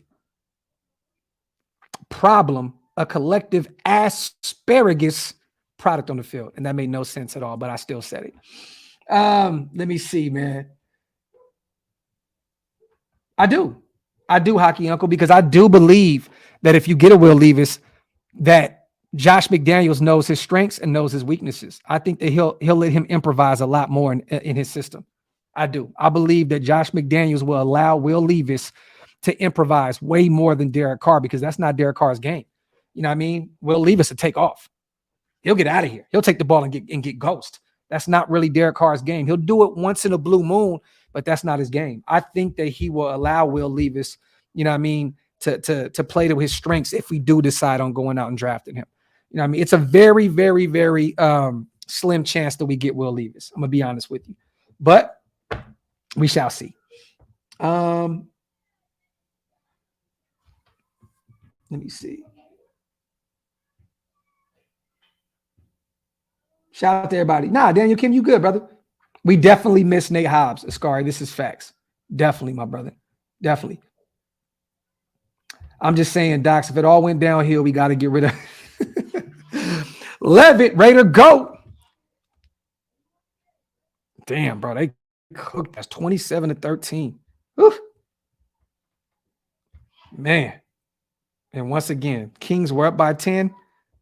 problem, a collective asparagus product on the field. And that made no sense at all, but I still said it. Let me see, man. I do, Hockey Uncle, because I do believe that if you get a Will Levis, that Josh McDaniels knows his strengths and knows his weaknesses. I think that he'll let him improvise a lot more in his system. I do. I believe that Josh McDaniels will allow Will Levis to improvise way more than Derek Carr, because that's not Derek Carr's game. You know what I mean? Will Levis will take off. He'll get out of here. He'll take the ball and get ghost. That's not really Derek Carr's game. He'll do it once in a blue moon, but that's not his game. I think that he will allow Will Levis, you know what I mean, to play to his strengths if we do decide on going out and drafting him. You know what I mean? It's a very, very, very slim chance that we get Will Levis. I'm going to be honest with you. But we shall see. Let me see. Shout out to everybody. Nah, Daniel Kim, you good, brother. We definitely miss Nate Hobbs, Ascari. This is facts. Definitely, my brother. Definitely. I'm just saying, Docs, if it all went downhill, we got to get rid of Levitt, Raider, go. Damn, bro. They cooked. That's 27-13. Oof. Man. And once again, Kings were up by 10,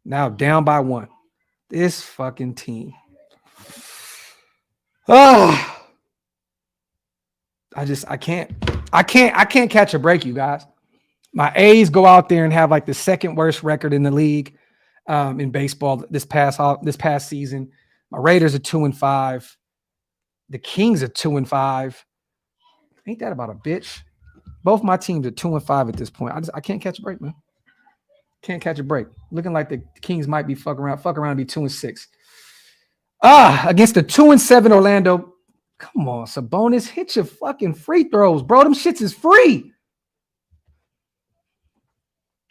now down by 1. This fucking team. Oh, I can't catch a break, you guys. My A's go out there and have like the second worst record in the league in baseball this past season. My Raiders are 2-5. The Kings are 2-5. Ain't that about a bitch? Both my teams are 2-5 at this point. I can't catch a break, man. Can't catch a break. Looking like the Kings might be fuck around and be 2-6. Against the 2-7 Orlando. Come on, Sabonis, hit your fucking free throws, bro. Them shits is free.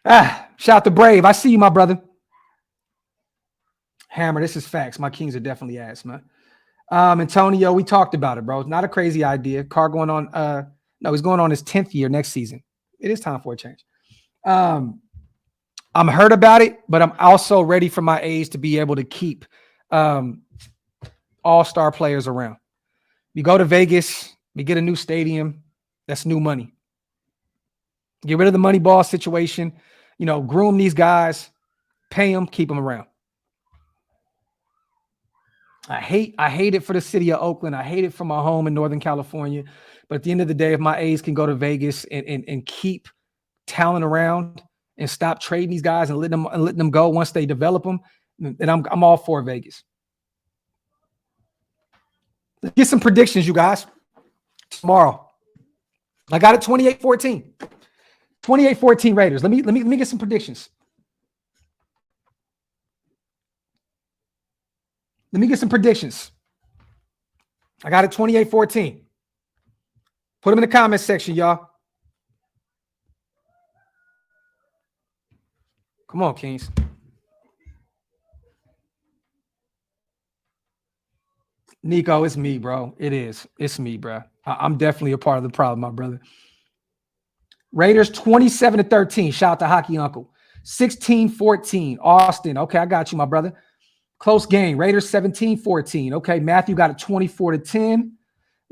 Shout out to Brave. I see you, my brother. Hammer, this is facts. My Kings are definitely ass, man. Antonio, we talked about it, bro. It's not a crazy idea. Carr going on, no, he's going on his 10th year next season. It is time for a change. I'm hurt about it, but I'm also ready for my A's to be able to keep all-star players around. We go to Vegas, we get a new stadium, that's new money. Get rid of the money ball situation, groom these guys, pay them, keep them around. I hate it for the city of Oakland. I hate it for my home in Northern California. But at the end of the day, if my A's can go to Vegas and keep talent around and stop trading these guys and letting them go once they develop them, then I'm all for Vegas. Let's get some predictions, you guys. Tomorrow. I got it 28-14. 28-14 Raiders. Let me get some predictions. Let me get some predictions. I got it 28-14. Put them in the comments section, y'all. Come on, Kings. Nico, it's me, bro. It is. It's me, bro. I'm definitely a part of the problem, my brother. Raiders 27-13. Shout out to Hockey Uncle. 16-14. Austin. Okay, I got you, my brother. Close game. Raiders 17-14. Okay, Matthew got a 24-10.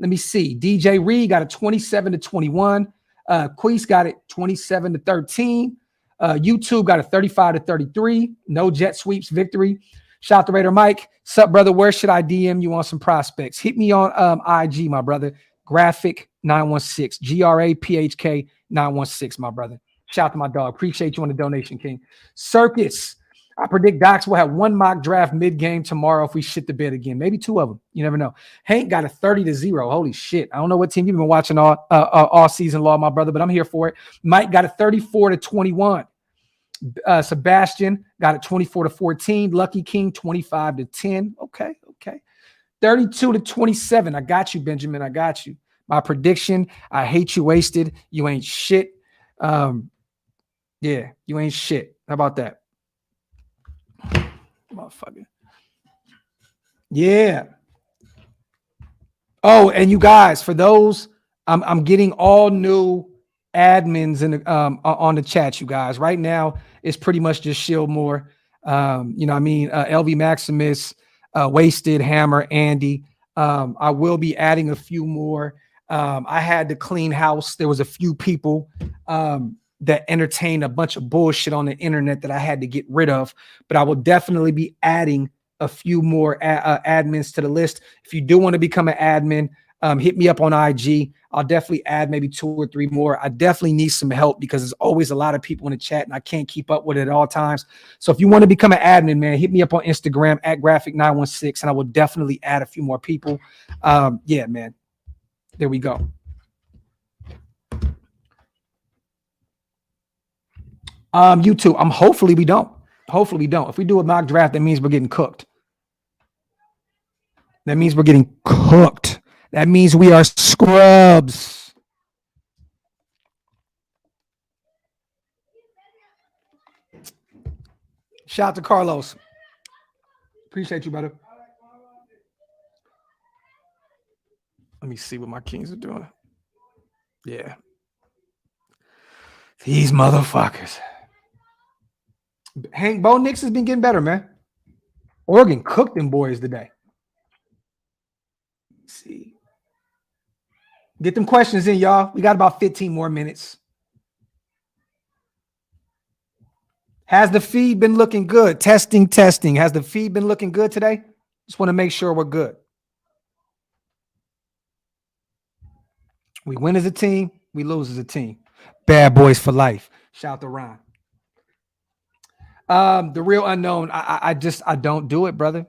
Let me see. DJ Reed got a 27-21. Queese got it 27-13. YouTube got a 35-33. No jet sweeps victory. Shout out to Raider Mike. Sup, brother? Where should I DM you on some prospects? Hit me on IG, my brother. Graphk 916. GRAPHK 916, my brother. Shout out to my dog. Appreciate you on the donation, King. Circus. I predict Docs will have one mock draft mid-game tomorrow if we shit the bed again. Maybe two of them. You never know. Hank got a 30-0. Holy shit. I don't know what team you've been watching all season long, my brother, but I'm here for it. Mike got a 34-21. Sebastian got a 24-14. Lucky King 25-10. Okay. 32-27. I got you, Benjamin. I got you. My prediction, I hate you wasted. You ain't shit. Yeah, you ain't shit. How about that? Motherfucker. Yeah. Oh, and you guys, for those, I'm getting all new admins in on the chat, you guys. Right now, it's pretty much just Shieldmore. LV Maximus, Wasted, Hammer, Andy. I will be adding a few more. I had to clean house. There was a few people that entertained a bunch of bullshit on the internet that I had to get rid of, but I will definitely be adding a few more admins to the list. If you do want to become an admin, hit me up on IG. I'll definitely add maybe 2 or 3 more. I definitely need some help because there's always a lot of people in the chat and I can't keep up with it at all times. So if you want to become an admin, man, hit me up on Instagram at Graphk916 and I will definitely add a few more people. Yeah, man. There we go. YouTube. Hopefully we don't. Hopefully we don't. If we do a mock draft, that means we're getting cooked. That means we're getting cooked. That means we are scrubs. Shout out to Carlos. Appreciate you, brother. Let me see what my Kings are doing. Yeah. These motherfuckers. Hank Bo Nix has been getting better, man. Oregon cooked them boys today. Let's see. Get them questions in, y'all. We got about 15 more minutes. Has the feed been looking good? Testing. Has the feed been looking good today? Just want to make sure we're good. We win as a team. We lose as a team. Bad boys for life. Shout out to Ron. The real unknown. I don't do it, brother.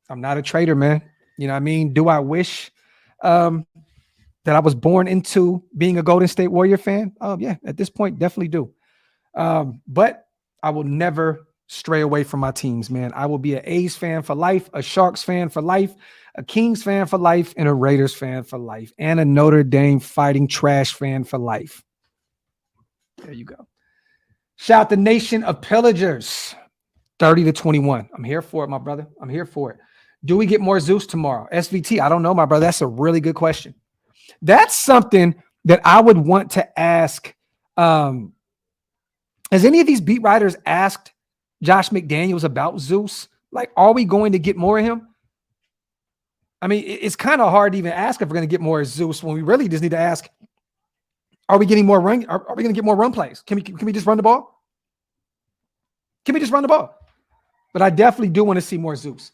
I'm not a trader, man. You know what I mean? Do I wish? that I was born into being a Golden State Warrior fan? Yeah, at this point, definitely do. But I will never stray away from my teams, man. I will be an A's fan for life, a Sharks fan for life, a Kings fan for life, and a Raiders fan for life, and a Notre Dame Fighting Trash fan for life. There you go. Shout the nation of pillagers. 30-21. I'm here for it, my brother. I'm here for it. Do we get more Zeus tomorrow? SVT, I don't know, my brother. That's a really good question. That's something that I would want to ask. Has any of these beat writers asked Josh McDaniels about Zeus? Like, are we going to get more of him? I mean, it's kind of hard to even ask if we're going to get more of Zeus when we really just need to ask, are we getting more run? Are we going to get more run plays? Can we just run the ball? Can we just run the ball? But I definitely do want to see more Zeus.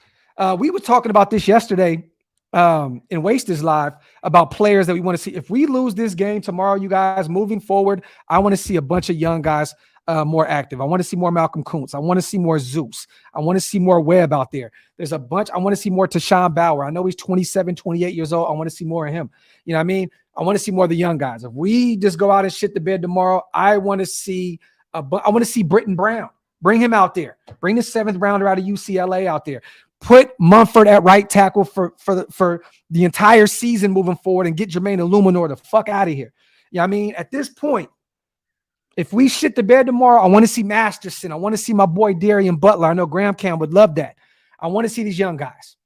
We were talking about this yesterday in Wasters Live about players that we want to see. If we lose this game tomorrow, you guys, moving forward, I want to see a bunch of young guys more active. I want to see more Malcolm Kuntz. I want to see more Zeus. I want to see more Webb out there. There's a bunch. I want to see more Tashawn Bauer. I know he's 27, 28 years old. I want to see more of him. You know what I mean? I want to see more of the young guys. If we just go out and shit the bed tomorrow, I want to see Britton Brown. Bring him out there. Bring the 7th rounder out of UCLA out there. Put Mumford at right tackle for the entire season moving forward and get Jermaine Illuminor the fuck out of here. You know what I mean? At this point, if we shit the bed tomorrow, I want to see Masterson. I want to see my boy Darian Butler. I know Graham Cam would love that. I want to see these young guys.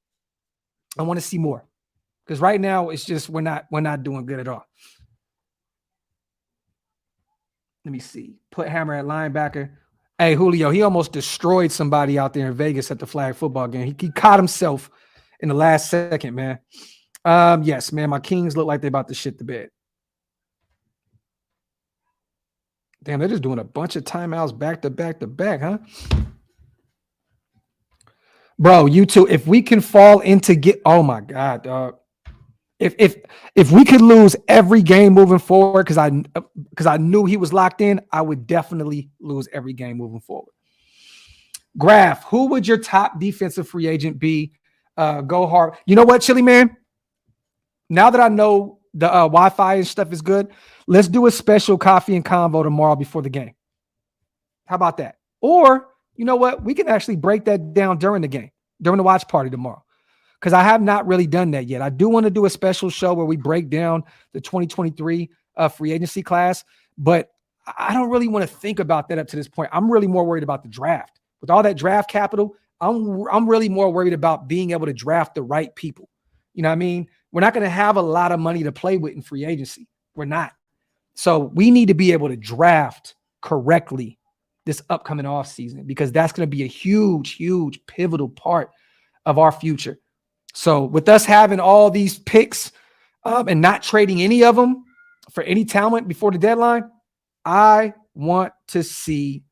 I want to see more. Because right now it's just we're not doing good at all. Let me see. Put Hammer at linebacker. Hey, Julio, he almost destroyed somebody out there in Vegas at the flag football game. He caught himself in the last second, man. Yes, man, my Kings look like they're about to shit the bed. Damn, they're just doing a bunch of timeouts back to back to back, huh? Bro, you two, if we can fall into oh my God, dog. If we could lose every game moving forward, because I knew he was locked in, I would definitely lose every game moving forward. Graphk, who would your top defensive free agent be? Go hard. You know what, Chili Man? Now that I know the Wi-Fi and stuff is good, let's do a special coffee and convo tomorrow before the game. How about that? Or, you know what? We can actually break that down during the game, during the watch party tomorrow. Because I have not really done that yet. I do want to do a special show where we break down the 2023 free agency class, but I don't really want to think about that up to this point. I'm really more worried about the draft. With all that draft capital, I'm really more worried about being able to draft the right people. You know what I mean? We're not going to have a lot of money to play with in free agency. We're not. So we need to be able to draft correctly this upcoming offseason, because that's going to be a huge, huge pivotal part of our future. So with us having all these picks and not trading any of them for any talent before the deadline, I want to see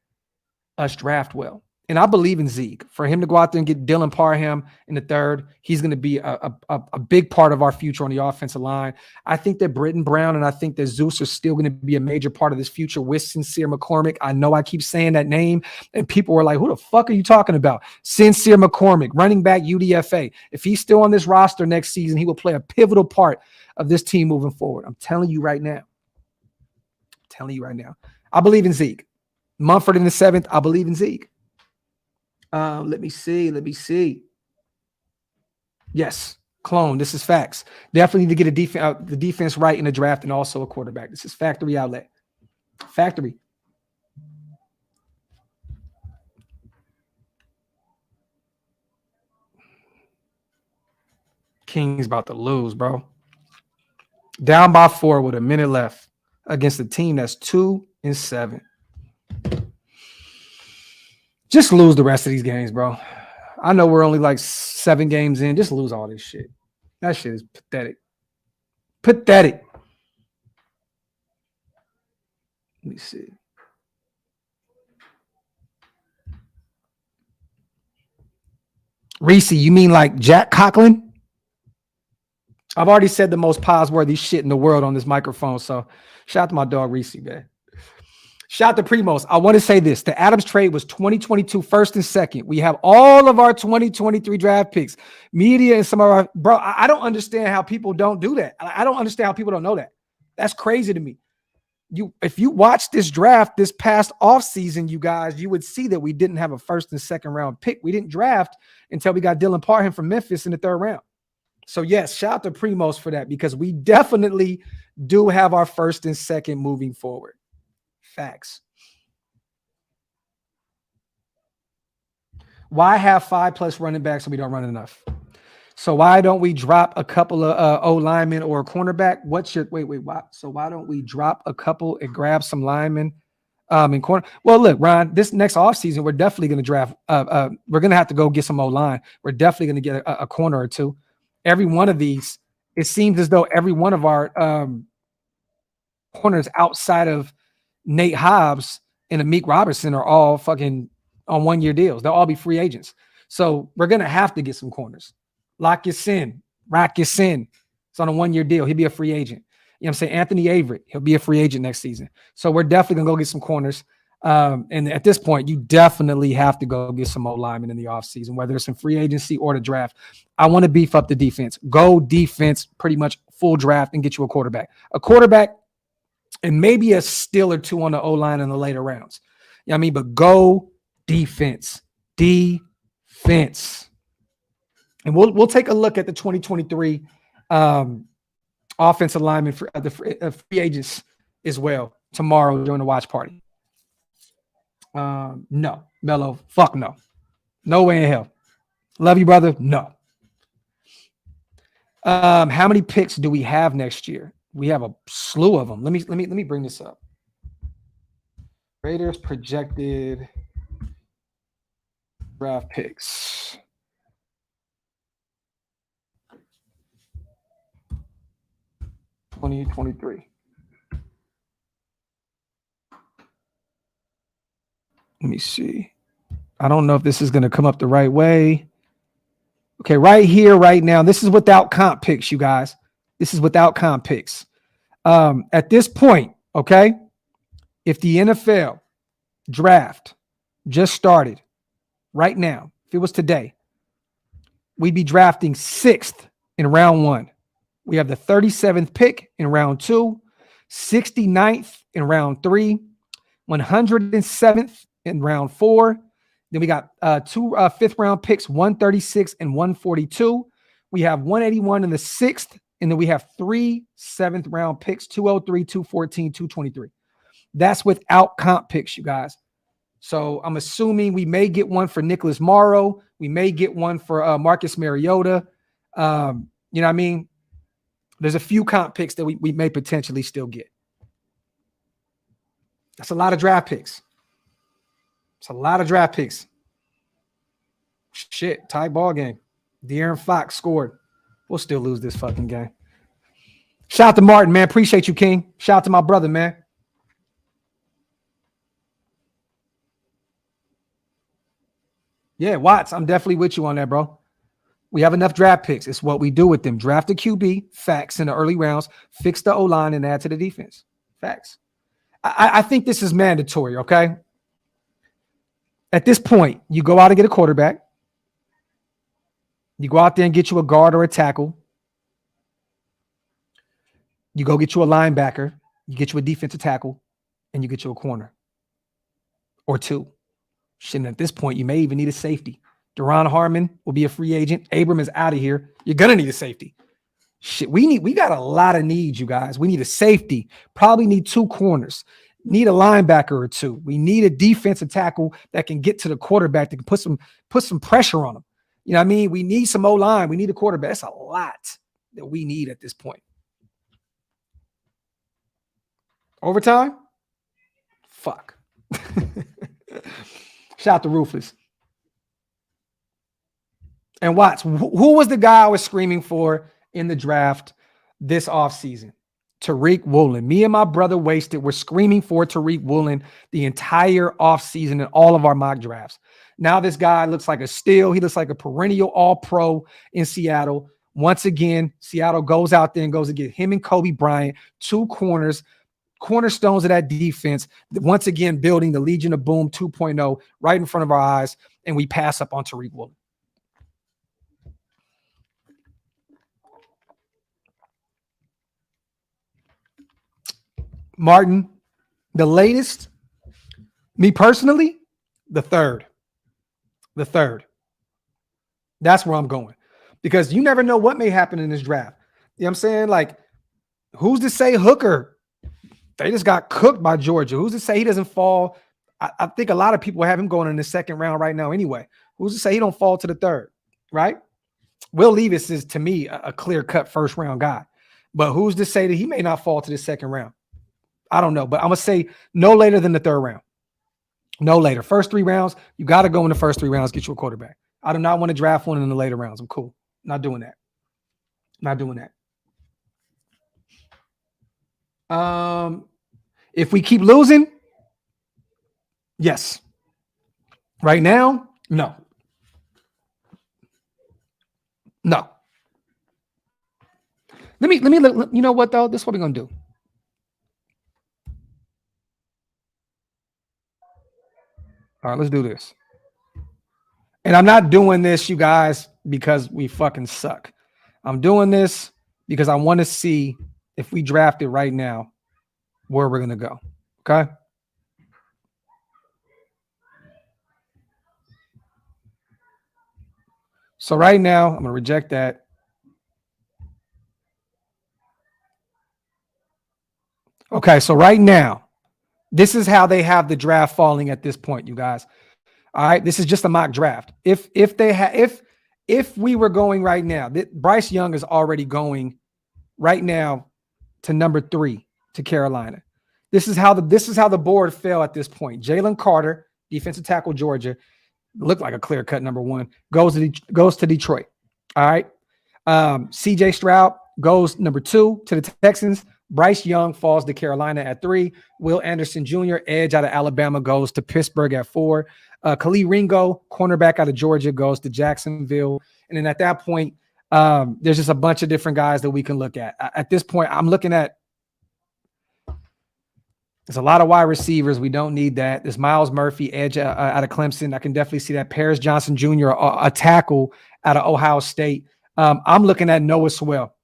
us draft well. And I believe in Zeke. For him to go out there and get Dylan Parham in the 3rd, he's going to be a big part of our future on the offensive line. I think that Britton Brown and I think that Zeus are still going to be a major part of this future with Sincere McCormick. I know I keep saying that name, and people were like, who the fuck are you talking about? Sincere McCormick, running back UDFA. If he's still on this roster next season, he will play a pivotal part of this team moving forward. I'm telling you right now. I believe in Zeke. Mumford in the 7th, I believe in Zeke. Let me see. Yes, clone. This is facts. Definitely need to get the defense right in the draft, and also a quarterback. This is factory outlet. Factory. Kings about to lose, bro. Down by 4 with a minute left against a team that's 2-7. Just lose the rest of these games, bro. I know we're only like 7 games in. Just lose all this shit. That shit is pathetic. Pathetic. Let me see. Reese, you mean like Jack Conklin? I've already said the most pause-worthy shit in the world on this microphone, so shout out to my dog Reese, man. Shout to Primos. I want to say this. The Adams trade was 2022 first and second. We have all of our 2023 draft picks. Media and some of our... Bro, I don't understand how people don't do that. I don't understand how people don't know that. That's crazy to me. If you watch this draft this past offseason, you guys, you would see that we didn't have a first and second round pick. We didn't draft until we got Dylan Parham from Memphis in the third round. So, yes, shout out to Primos for that because we definitely do have our first and second moving forward. Facts. Why have 5+ running backs and we don't run enough? So why don't we drop a couple of O linemen or a cornerback? Why? So why don't we drop a couple and grab some linemen in corner? Well, look, Ron, this next offseason, we're definitely going to draft. We're going to have to go get some O line. We're definitely going to get a corner or two. Every one of these, it seems as though every one of our corners outside of Nate Hobbs and Amik Robertson are all fucking on 1-year deals. They'll all be free agents. So we're going to have to get some corners. Lock your sin. Rock your sin. It's on a 1-year deal. He'll be a free agent. You know what I'm saying? Anthony Averett, he'll be a free agent next season. So we're definitely going to go get some corners. And at this point, you definitely have to go get some O-linemen in the offseason, whether it's in free agency or the draft. I want to beef up the defense. Go defense, pretty much full draft, and get you a quarterback. A quarterback and maybe a steal or two on the O-line in the later rounds. You know what I mean? But go defense. Defense. And we'll take a look at the 2023 offensive lineman for the free agents as well tomorrow during the watch party. No, Mello, fuck no. No way in hell. Love you, brother. No. How many picks do we have next year? We have a slew of them. Let me bring this up. Raiders projected draft picks. (2023) Let me see. I don't know if this is going to come up the right way. Okay, right here, right now. This is without comp picks, you guys. This is without comp picks. At this point, okay, if the NFL draft just started right now, if it was today, we'd be drafting 6th in round 1. We have the 37th pick in round 2, 69th in round 3, 107th in round 4. Then we got 2 fifth round picks, 136 and 142. We have 181 in the 6th, and then we have 3 7th round picks, 203, 214, 223. That's without comp picks, you guys. So I'm assuming we may get one for Nicholas Morrow. We may get one for Marcus Mariota. You know what I mean? There's a few comp picks that we may potentially still get. That's a lot of draft picks. It's a lot of draft picks. Shit, tie ball game. De'Aaron Fox scored. We'll still lose this fucking game. Shout out to Martin, man. Appreciate you, King. Shout out to my brother, man. Yeah, Watts, I'm definitely with you on that, bro. We have enough draft picks. It's what we do with them. Draft a QB, facts in the early rounds, fix the O-line, and add to the defense. Facts. I think this is mandatory, okay? At this point, you go out and get a quarterback. You go out there and get you a guard or a tackle. You go get you a linebacker. You get you a defensive tackle, and you get you a corner or 2. Shit, and at this point, you may even need a safety. Deron Harmon will be a free agent. Abram is out of here. You're going to need a safety. Shit, we got a lot of needs, you guys. We need a safety. Probably need 2 corners. Need a linebacker or 2. We need a defensive tackle that can get to the quarterback, that can put some pressure on him. You know what I mean? We need some O-line. We need a quarterback. That's a lot that we need at this point. Overtime? Fuck. Shout out to Ruthless. And Watts, who was the guy I was screaming for in the draft this offseason? Tariq Woolen. Me and my brother Wasted were screaming for Tariq Woolen the entire offseason in all of our mock drafts. Now this guy looks like a steal. He looks like a perennial all-pro in Seattle. Once again, Seattle goes out there and goes to get him and Kobe Bryant, 2 corners. cornerstones of that defense, once again, building the Legion of Boom 2.0 right in front of our eyes, and we pass up on Tariq Woolen. Martin, the latest, me personally, the third. The third. That's where I'm going. Because you never know what may happen in this draft. You know what I'm saying? Like, who's to say Hooker? They just got cooked by Georgia. Who's to say he doesn't fall? I think a lot of people have him going in the second round right now anyway. Who's to say he don't fall to the third, right? Will Levis is, to me, a clear-cut first-round guy. But who's to say that he may not fall to the second round? I don't know. But I'm going to say no later than the third round. No later. First 3 rounds, you got to go in the first 3 rounds, get you a quarterback. I do not want to draft one in the later rounds. I'm cool. Not doing that. Not doing that. If we keep losing, yes. Right now, no. No. Let me look. You know what, though? This is what we're going to do. All right, let's do this. And I'm not doing this, you guys, because we fucking suck. I'm doing this because I want to see if we draft it right now, where we're going to go. Okay? So right now, I'm going to reject that. Okay, so right now, this is how they have the draft falling at this point, you guys. All right, this is just a mock draft. If we were going right now, Bryce Young is already going right now to number 3 to Carolina. This is how the board fell at this point. Jalen Carter, defensive tackle, Georgia, looked like a clear-cut number 1, goes to Detroit. All right. CJ Stroud goes number 2 to the Texans. Bryce Young falls to Carolina at 3. Will Anderson Jr., edge out of Alabama, goes to Pittsburgh at 4. Khalil Ringo, cornerback out of Georgia, goes to Jacksonville. And then at that point, there's just a bunch of different guys that we can look at. At this point, I'm looking at there's a lot of wide receivers. We don't need that. There's Miles Murphy, edge out of Clemson. I can definitely see that. Paris Johnson Jr., a tackle out of Ohio State. I'm looking at Noah Sewell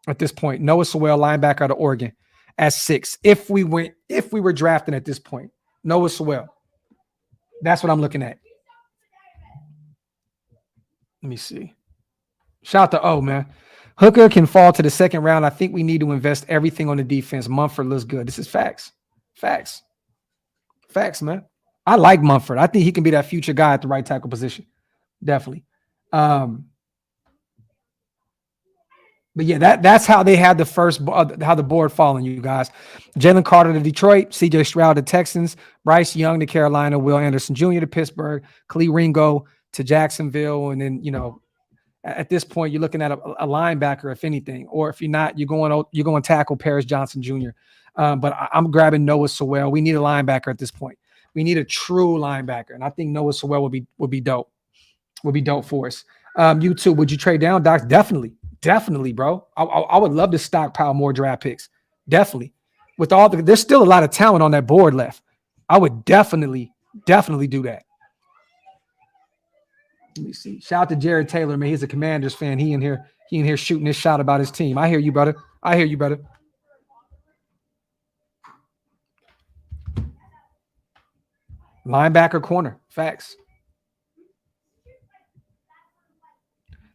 at this point. Noah Sewell, linebacker out of Oregon, at 6. If we were drafting at this point, Noah Sewell. That's what I'm looking at. Let me see. Shout out to O, man. Hooker can fall to the second round. I think we need to invest everything on the defense. Mumford looks good. This is facts. Facts. Facts, man. I like Mumford. I think he can be that future guy at the right tackle position. Definitely. But yeah, that's how they had the first, how the board falling, you guys. Jalen Carter to Detroit, CJ Stroud to Texans, Bryce Young to Carolina, Will Anderson Jr. to Pittsburgh, Khalil Ringo to Jacksonville. And then, you know, at this point, you're looking at a linebacker, if anything, or if you're not, you're going tackle Paris Johnson Jr. But I'm grabbing Noah Sewell. We need a linebacker at this point. We need a true linebacker. And I think Noah Sewell would be dope. Would be dope for us. You too. Would you trade down, Doc? Definitely. Definitely, bro. I would love to stockpile more draft picks. Definitely. There's still a lot of talent on that board left. I would definitely do that. Let me see. Shout out to Jared Taylor, man. He's a Commanders fan. He in here shooting his shot about his team. I hear you, brother. Linebacker corner. Facts.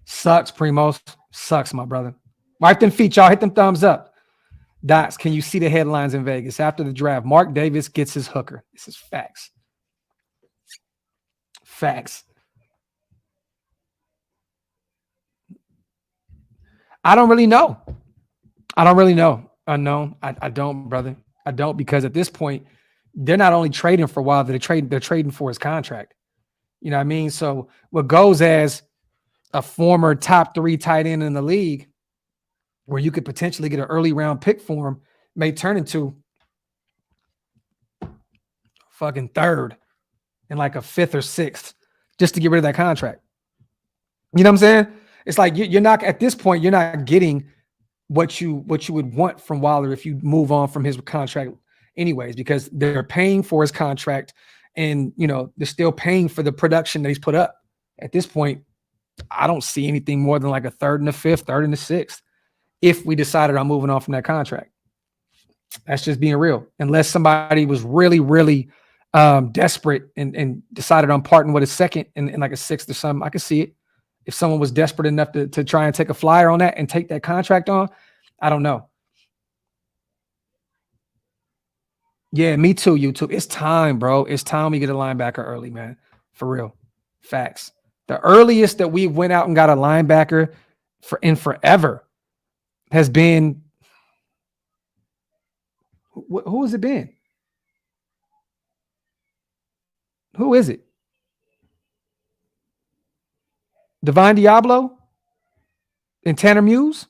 Sucks, Primos. Sucks, my brother. Wipe them feet, y'all. Hit them thumbs up. Docs, can you see the headlines in Vegas? After the draft, Mark Davis gets his hooker. This is facts. Facts. I don't really know. Unknown. I don't, brother. I don't, because at this point, they're not only trading for a while, they're trading for his contract. You know what I mean? So what goes as a former top 3 tight end in the league, where you could potentially get an early round pick for him, may turn into fucking 3rd and like a 5th or 6th just to get rid of that contract. You know what I'm saying? It's like you're not, at this point, you're not getting what you would want from Waller if you move on from his contract anyways, because they're paying for his contract and, you know, they're still paying for the production that he's put up. At this point, I don't see anything more than like a third and a fifth, third and a sixth if we decided on moving on from that contract. That's just being real. Unless somebody was really, really desperate and decided on parting with a second and like a sixth or something, I could see it. If someone was desperate enough to try and take a flyer on that and take that contract on, I don't know. Yeah, me too, YouTube. It's time, bro. It's time we get a linebacker early, man. For real. Facts. The earliest that we went out and got a linebacker in forever has been, who has it been? Who is it? Divine Diablo and Tanner Muse?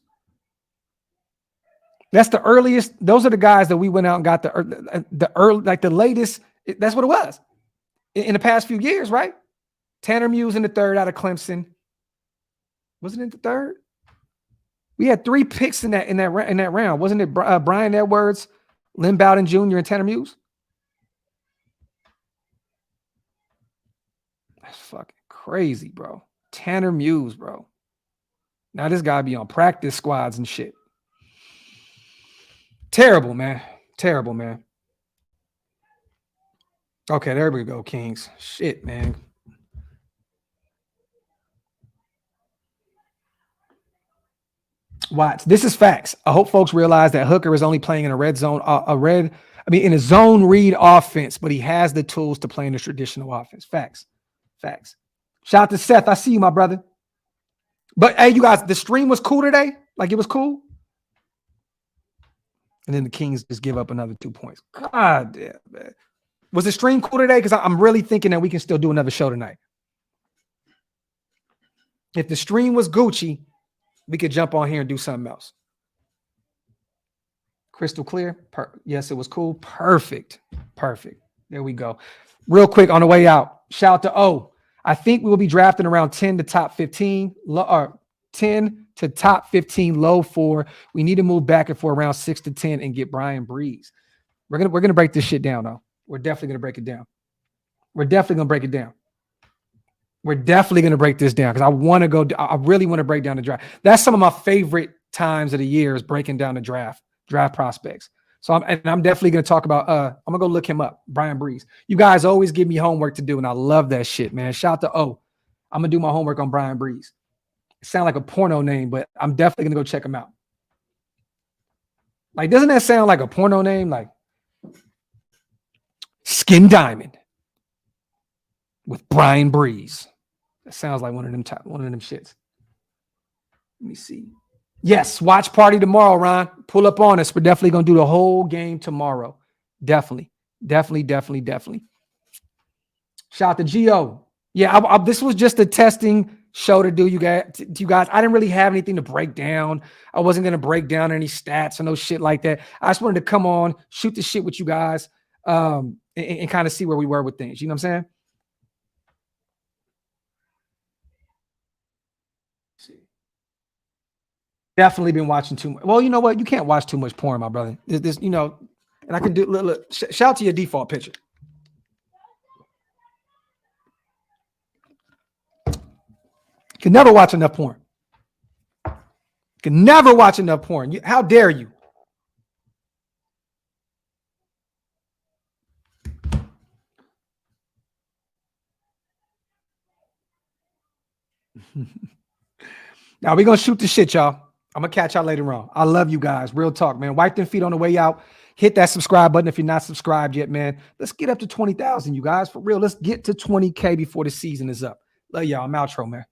That's the earliest. Those are the guys that we went out and got the early, like the latest. That's what it was in the past few years, right? Tanner Muse in the third out of Clemson. Was it in the third? We had 3 picks in that round. Wasn't it Brian Edwards, Lynn Bowden Jr., and Tanner Muse? That's fucking crazy, bro. Tanner Muse, bro. Now this guy be on practice squads and shit. Terrible, man. Terrible, man. Okay, there we go, Kings. Shit, man. Watch. This is facts. I hope folks realize that Hooker is only playing in a red zone, in a zone read offense, but he has the tools to play in a traditional offense. Facts. Facts. Shout out to Seth. I see you, my brother. But hey, you guys, the stream was cool today. Like, it was cool. And then the Kings just give up another 2 points. God damn, man. Was the stream cool today? Because I'm really thinking that we can still do another show tonight. If the stream was Gucci, we could jump on here and do something else. Crystal clear? Yes, it was cool. Perfect. Perfect. There we go. Real quick on the way out, shout out to O. I think we will be drafting around 10 to top 15, or 10 to top 15, low 4. We need to move back and forth around 6 to 10 and get Brian Breeze. We're gonna break this shit down, though. We're definitely gonna break it down. We're definitely gonna break it down. We're definitely gonna break this down because I want to go. I really want to break down the draft. That's some of my favorite times of the year is breaking down the draft prospects. So I'm definitely gonna talk about. I'm gonna go look him up, Brian Breeze. You guys always give me homework to do, and I love that shit, man. Shout out to O. I'm gonna do my homework on Brian Breeze. It sounds like a porno name, but I'm definitely gonna go check him out. Like, doesn't that sound like a porno name? Like Skin Diamond with Brian Breeze. That sounds like one of them shits. Let me see. Yes, watch party tomorrow, Ron. Pull up on us. We're definitely going to do the whole game tomorrow. Definitely. Shout out to Gio. Yeah, this was just a testing show to do, you guys. I didn't really have anything to break down. I wasn't going to break down any stats or no shit like that. I just wanted to come on, shoot the shit with you guys, and kind of see where we were with things. You know what I'm saying? Definitely been watching too much. Well, you know what? You can't watch too much porn, my brother. This, and I can do. Look, shout out to your default picture. Can never watch enough porn. Can never watch enough porn. How dare you? Now we're gonna shoot the shit, y'all. I'm gonna catch y'all later on. I love you guys. Real talk, man. Wipe them feet on the way out. Hit that subscribe button if you're not subscribed yet, man. Let's get up to 20,000, you guys. For real. Let's get to 20K before the season is up. Love y'all. I'm outro, man.